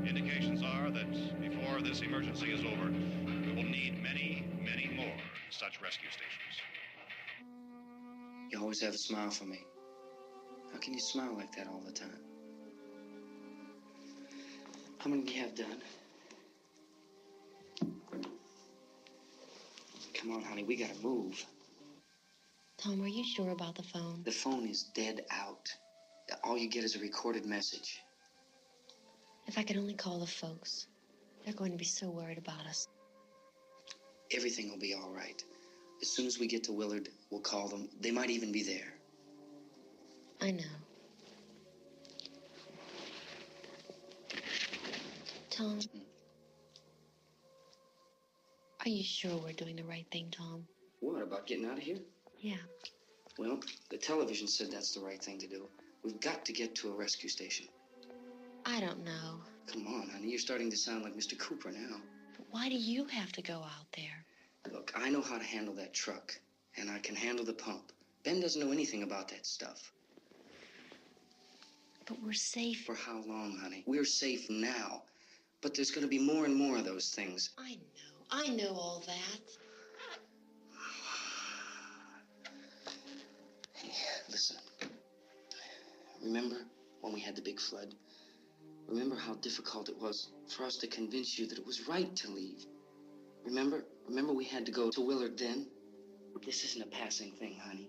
Indications are that before this emergency is over, we will need many, many more such rescue stations. You always have a smile for me. How can you smile like that all the time? How many do you have done? Come on, honey, we gotta move. Tom, are you sure about the phone? The phone is dead out. All you get is a recorded message. If I could only call the folks. They're going to be so worried about us. Everything will be all right. As soon as we get to Willard, we'll call them. They might even be there. I know. Tom, are you sure we're doing the right thing, Tom? What, about getting out of here? Yeah. Well, the television said that's the right thing to do. We've got to get to a rescue station. I don't know. Come on, honey. You're starting to sound like Mr. Cooper now. But why do you have to go out there? Look, I know how to handle that truck, and I can handle the pump. Ben doesn't know anything about that stuff. But we're safe. For how long, honey? We're safe now. But there's going to be more and more of those things. I know all that. Hey, listen. Remember when we had the big flood? Remember how difficult it was for us to convince you that it was right to leave? Remember we had to go to Willard then? This isn't a passing thing, honey.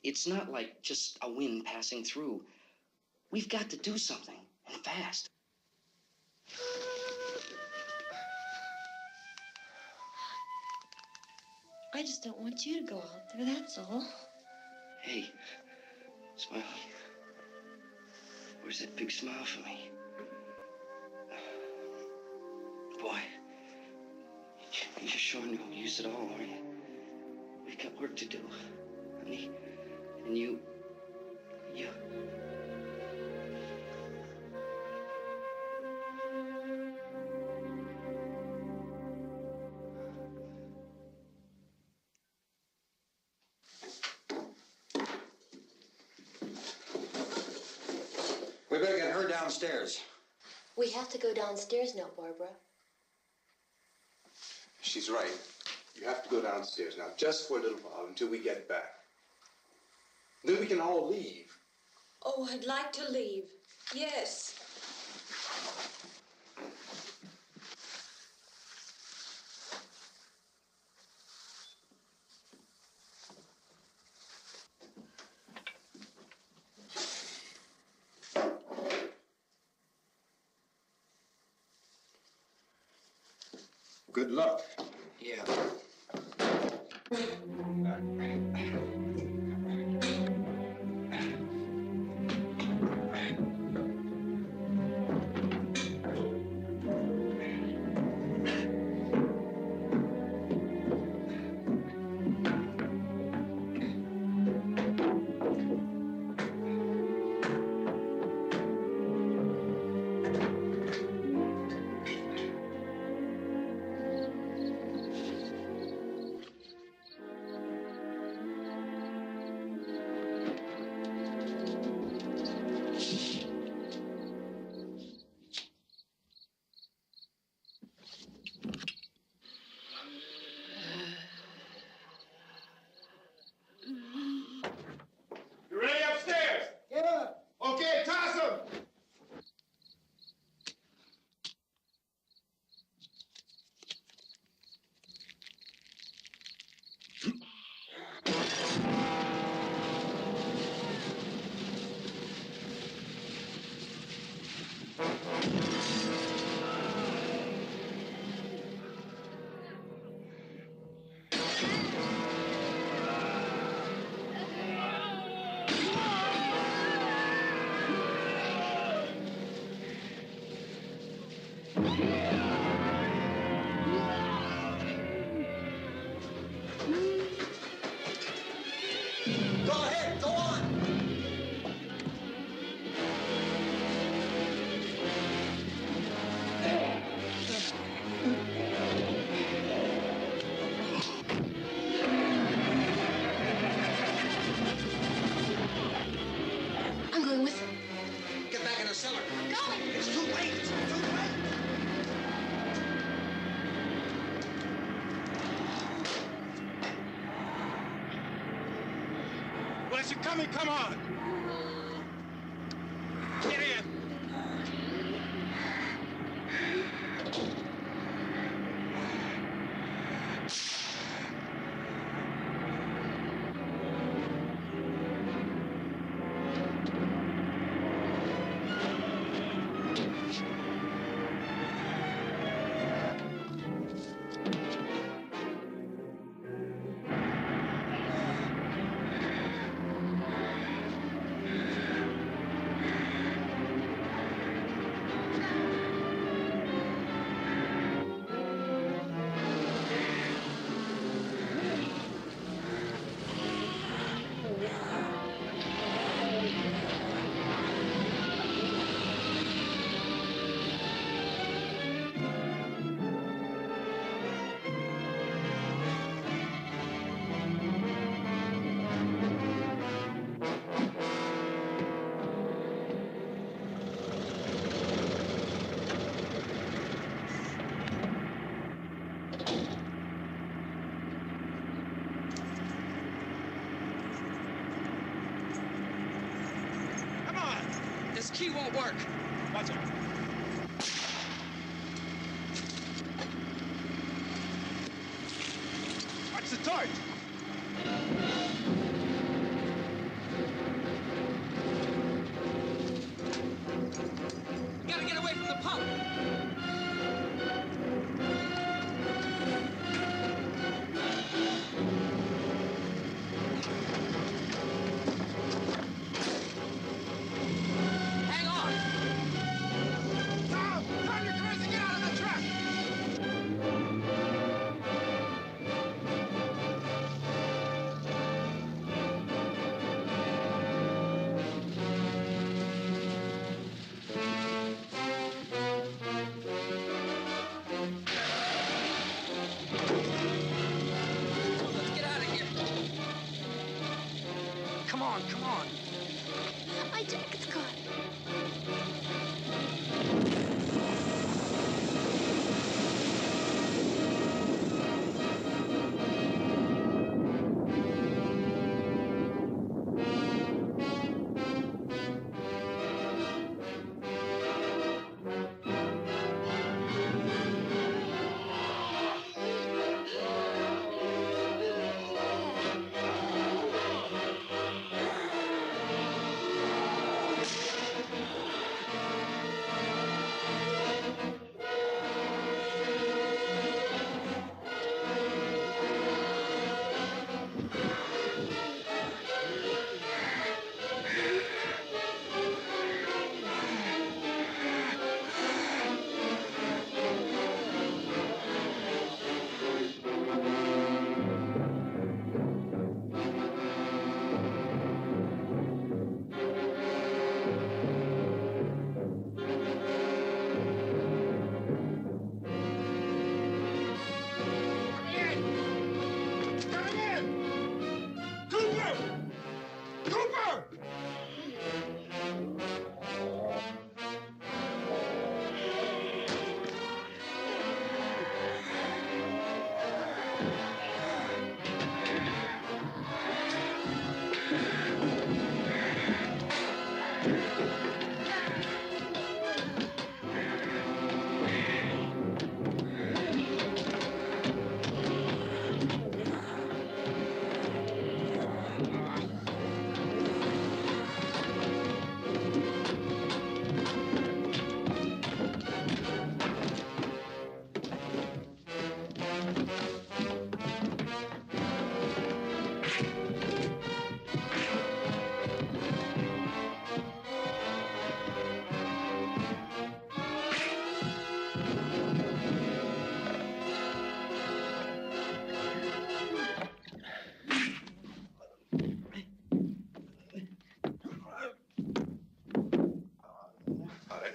It's not like just a wind passing through. We've got to do something, and fast. I just don't want you to go out there, that's all. Hey, Smiley. Where's that big smile for me? Boy, you're sure no use at all, are you? We've got work to do, honey. And you... We better get her downstairs. We have to go downstairs now, Barbara. She's right. You have to go downstairs now, just for a little while, until we get back. Then we can all leave. Oh, I'd like to leave. Yes. Good luck. Yeah. Coming, come on! Get in! key won't work. Watch it. Watch the torch. We gotta get away from the pump. Hang on. Tom! Tom, you're crazy! Get out of the truck! Let's get out of here. Come on, come on. My jacket's caught.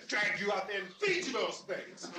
Drag you out there and feed you those things.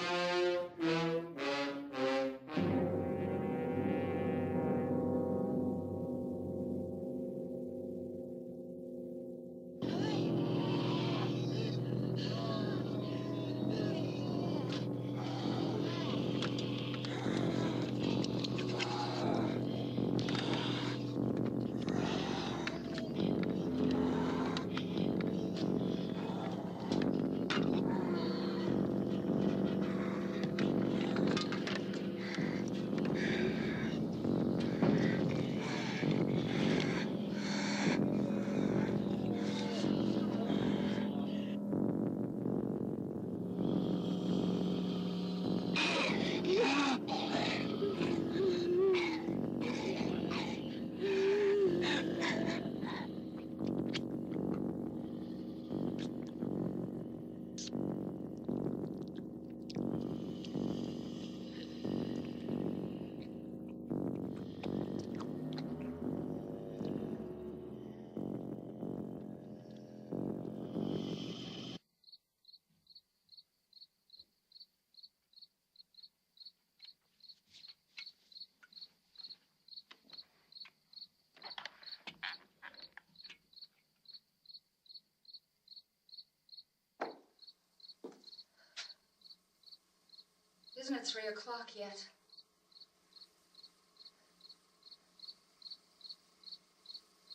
Isn't it 3 o'clock yet?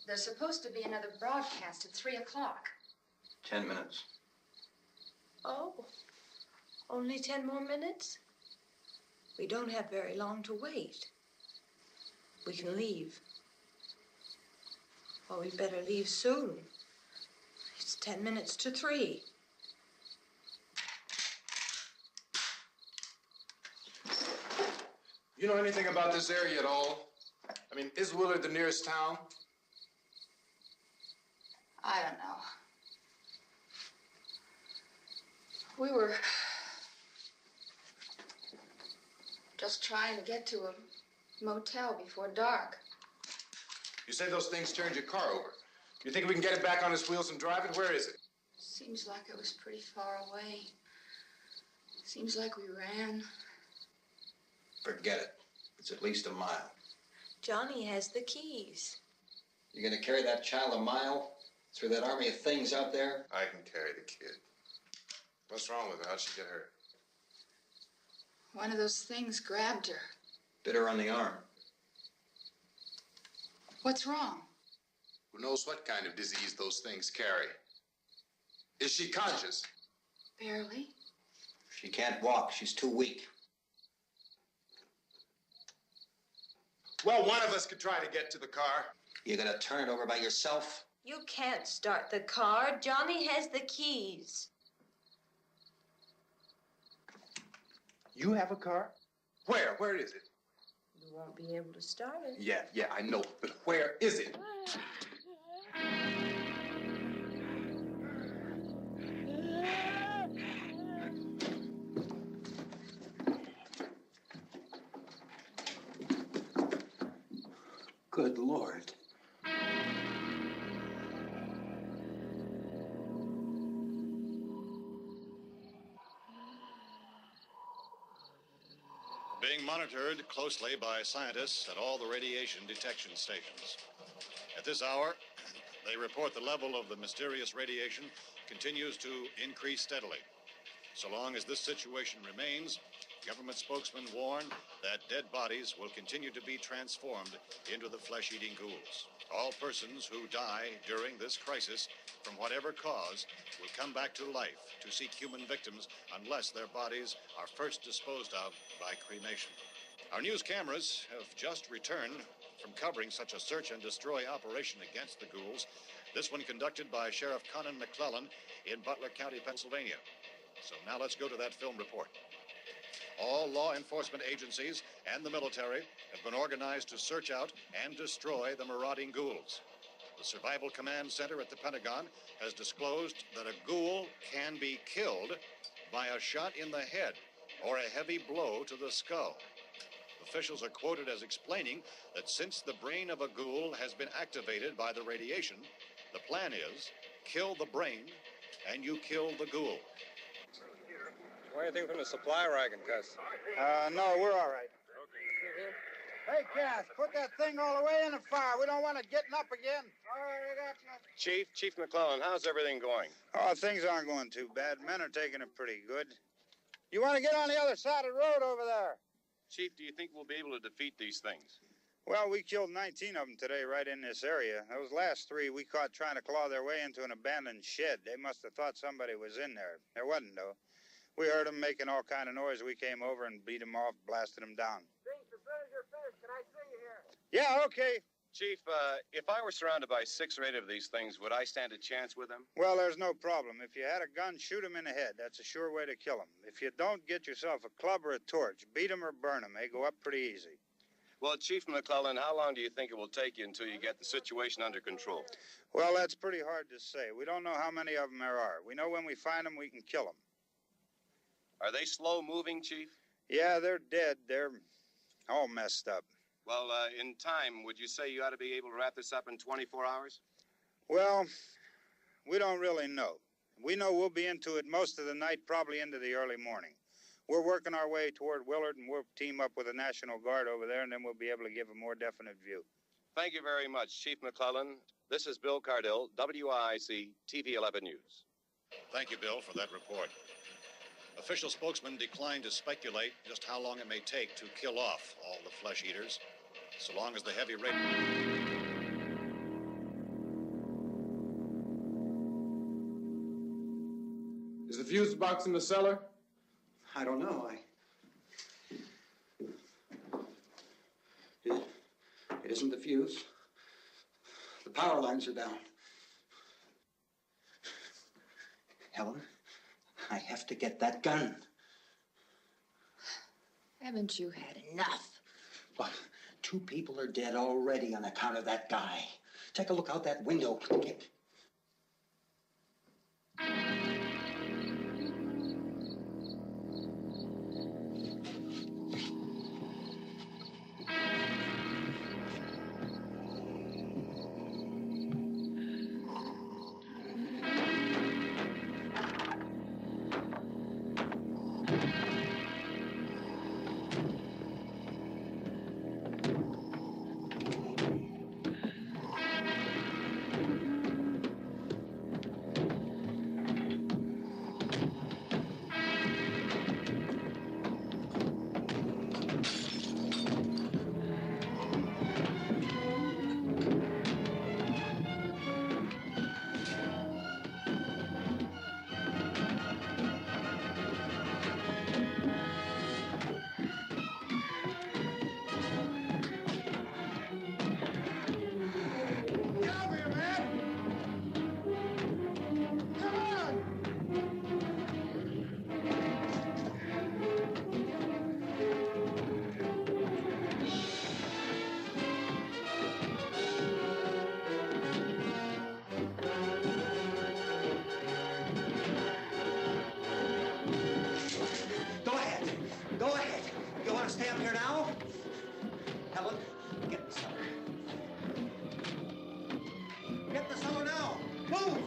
There's supposed to be another broadcast at 3 o'clock. 10 minutes. Oh, only 10 more minutes? We don't have very long to wait. We can leave. Well, we'd better leave soon. It's 10 minutes to 3. You know anything about this area at all? I mean, is Willard the nearest town? I don't know. We were just trying to get to a motel before dark. You say those things turned your car over. You think we can get it back on its wheels and drive it? Where is it? Seems like it was pretty far away. Seems like we ran. Forget it. It's at least a mile. Johnny has the keys. You gonna carry that child a mile through that army of things out there? I can carry the kid. What's wrong with her? How'd she get hurt? One of those things grabbed her. Bit her on the arm. What's wrong? Who knows what kind of disease those things carry? Is she conscious? Barely. She can't walk. She's too weak. Well, one of us could try to get to the car. You gonna turn it over by yourself? You can't start the car. Johnny has the keys. You have a car? Where? Where is it? You won't be able to start it. Yeah, I know. But where is it? Good Lord. Being monitored closely by scientists at all the radiation detection stations. At this hour, they report the level of the mysterious radiation continues to increase steadily. So long as this situation remains, government spokesmen warn that dead bodies will continue to be transformed into the flesh-eating ghouls. All persons who die during this crisis, from whatever cause, will come back to life to seek human victims unless their bodies are first disposed of by cremation. Our news cameras have just returned from covering such a search and destroy operation against the ghouls, this one conducted by Sheriff Conan McClellan in Butler County, Pennsylvania. So now let's go to that film report. All law enforcement agencies and the military have been organized to search out and destroy the marauding ghouls. The Survival Command Center at the Pentagon has disclosed that a ghoul can be killed by a shot in the head or a heavy blow to the skull. Officials are quoted as explaining that since the brain of a ghoul has been activated by the radiation, the plan is kill the brain and you kill the ghoul. Want anything from the supply wagon, Cuz? No, we're all right. Hey, Cass, put that thing all the way in the fire. We don't want it getting up again. All right, I got you. Chief McClellan, how's everything going? Oh, things aren't going too bad. Men are taking it pretty good. You want to get on the other side of the road over there? Chief, do you think we'll be able to defeat these things? Well, we killed 19 of them today right in this area. Those last 3 we caught trying to claw their way into an abandoned shed. They must have thought somebody was in there. There wasn't, though. We heard them making all kind of noise. We came over and beat them off, blasted them down. As soon as you're finished, can I see you here? Yeah, okay. Chief, if I were surrounded by 6 or 8 of these things, would I stand a chance with them? Well, there's no problem. If you had a gun, shoot them in the head. That's a sure way to kill them. If you don't, get yourself a club or a torch. Beat them or burn them. They go up pretty easy. Well, Chief McClellan, how long do you think it will take you until you get the situation under control? Well, that's pretty hard to say. We don't know how many of them there are. We know when we find them, we can kill them. Are they slow-moving, Chief? Yeah, they're dead. They're all messed up. Well, in time, would you say you ought to be able to wrap this up in 24 hours? Well, we don't really know. We know we'll be into it most of the night, probably into the early morning. We're working our way toward Willard, and we'll team up with the National Guard over there, and then we'll be able to give a more definite view. Thank you very much, Chief McClellan. This is Bill Cardill, WIC TV 11 News. Thank you, Bill, for that report. Official spokesmen declined to speculate just how long it may take to kill off all the flesh eaters, so long as the heavy rate... Is the view fuse box in the cellar? I don't know. It isn't the fuse. The power lines are down. Helen, I have to get that gun. Haven't you had enough? What? 2 people are dead already on account of that guy. Take a look out that window. Stay up here now? Helen, get the cellar. Get the cellar now. Move!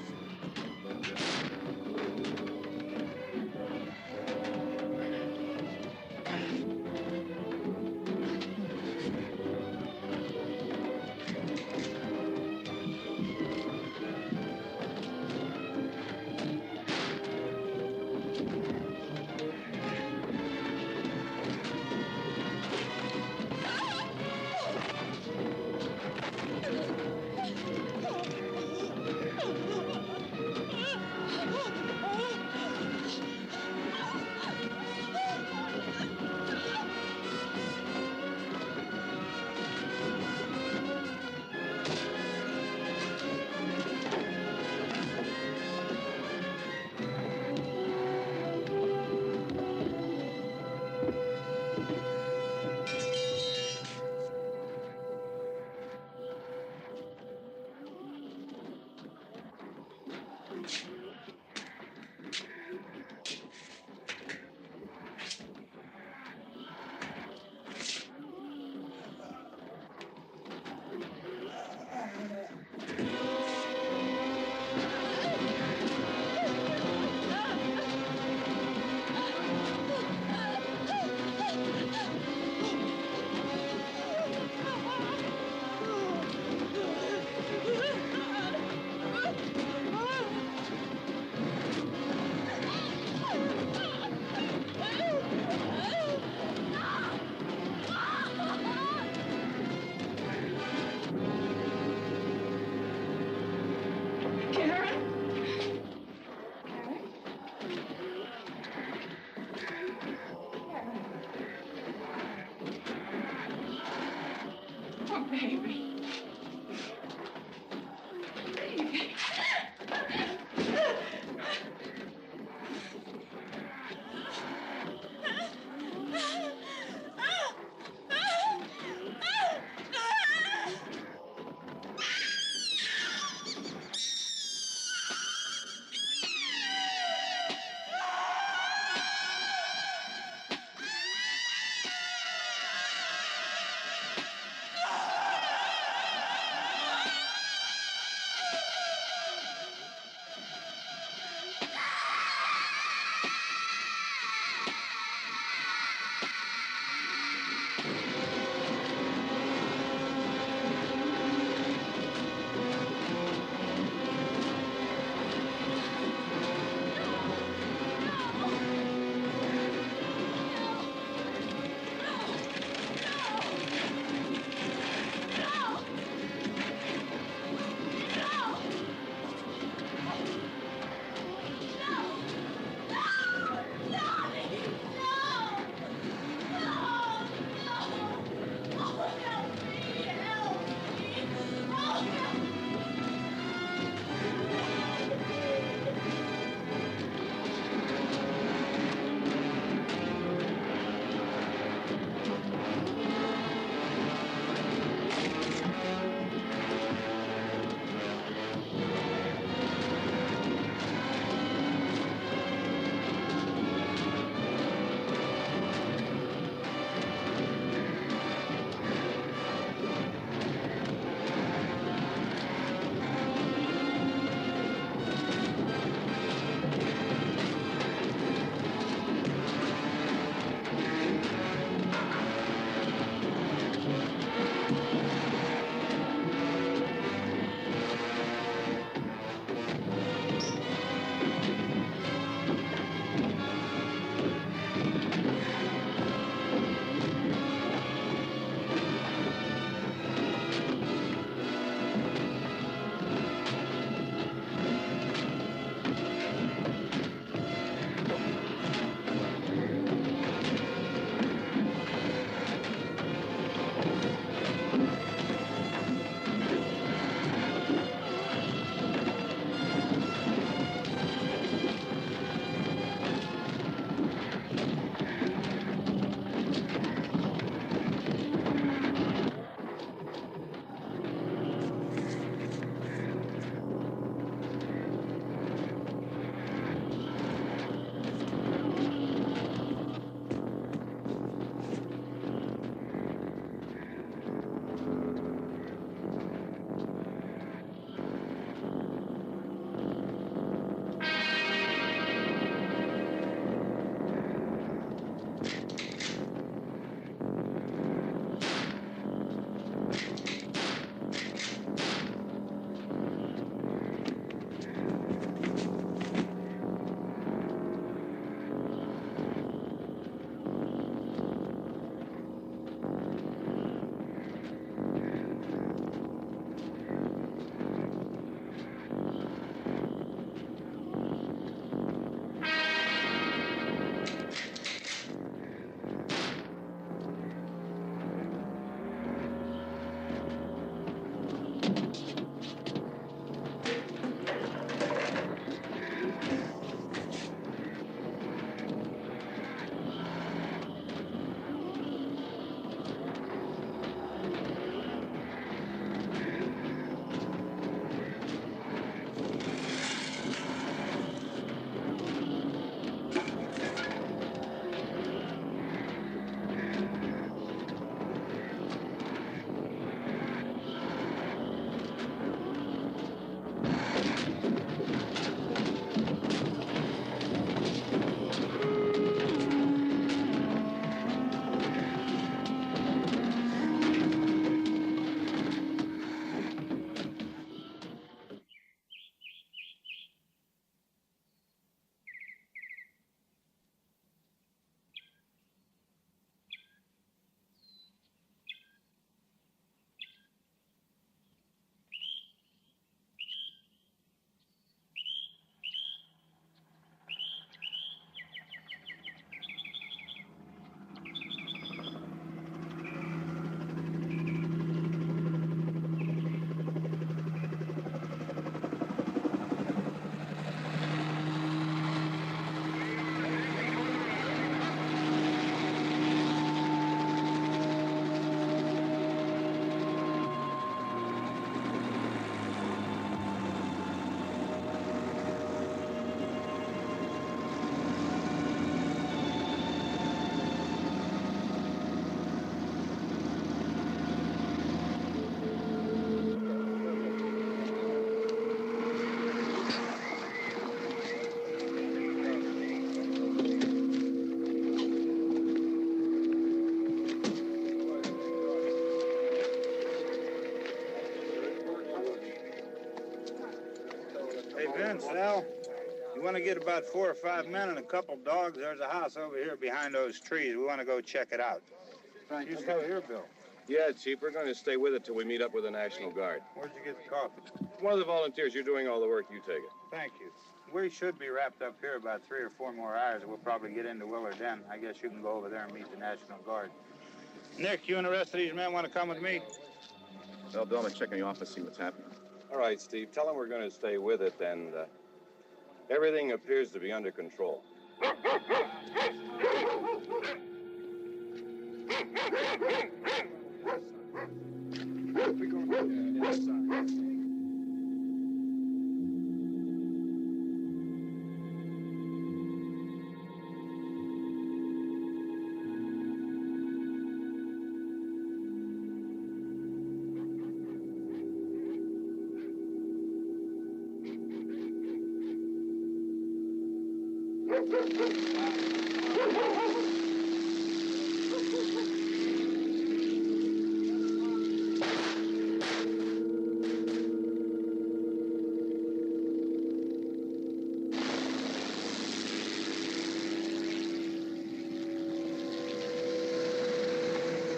Vince, Al, you want to get about 4 or 5 men and a couple dogs? There's a house over here behind those trees. We want to go check it out. Right. You stay here, Bill. Yeah, Chief, we're going to stay with it till we meet up with the National Guard. Where'd you get the coffee? One of the volunteers, you're doing all the work, you take it. Thank you. We should be wrapped up here about 3 or 4 more hours. We'll probably get into Willard then. I guess you can go over there and meet the National Guard. Nick, you and the rest of these men want to come with me? Well, Bill, I'm check in the office, see what's happening. All right, Steve, tell them we're going to stay with it, and everything appears to be under control.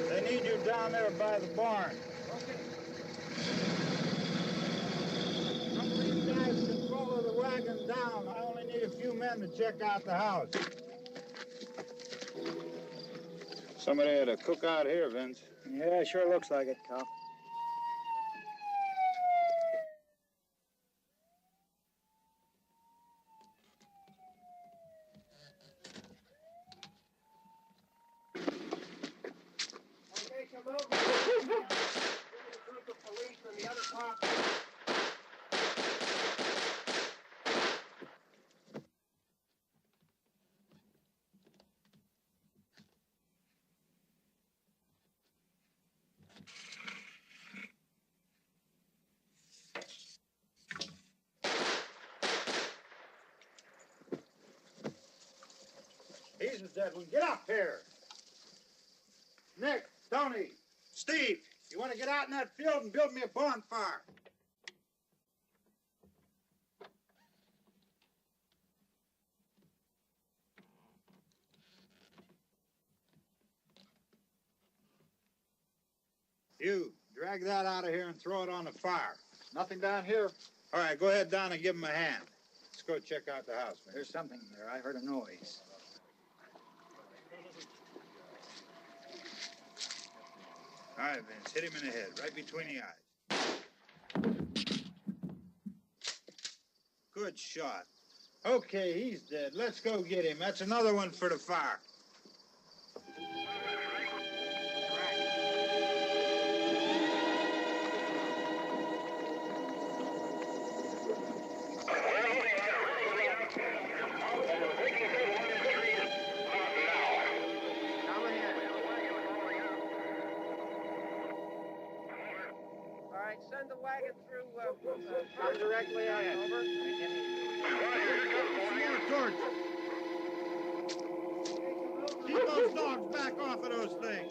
They need you down there by the barn. Some of these guys can follow the wagon down. I only need a few men to check out the house. Somebody had a cookout here, Vince. Yeah, sure looks like it, Cop. Okay, come over. A group of police from the other park. He's a dead one. Get up here. Nick, Tony, Steve, you want to get out in that field and build me a bonfire? You, drag that out of here and throw it on the fire. Nothing down here. All right, go ahead down and give him a hand. Let's go check out the house, man. There's something there. I heard a noise. All right, Vince, hit him in the head, right between the eyes. Good shot. Okay, he's dead. Let's go get him. That's another one for the fire. Send the wagon through, come directly ahead. Over. More torch. Keep those dogs back off of those things.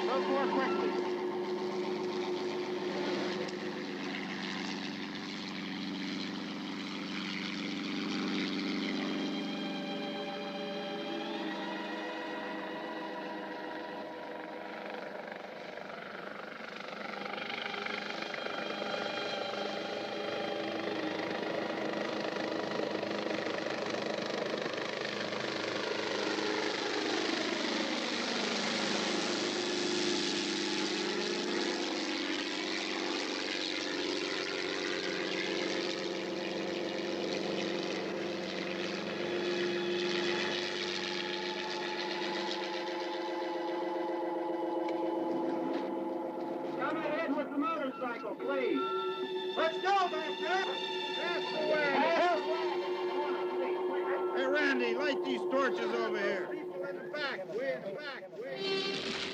Go more quickly. Motorcycle, please. Let's go, back there. That's the way. Hey, Randy, light these torches over here. People in the back, way in the back, way.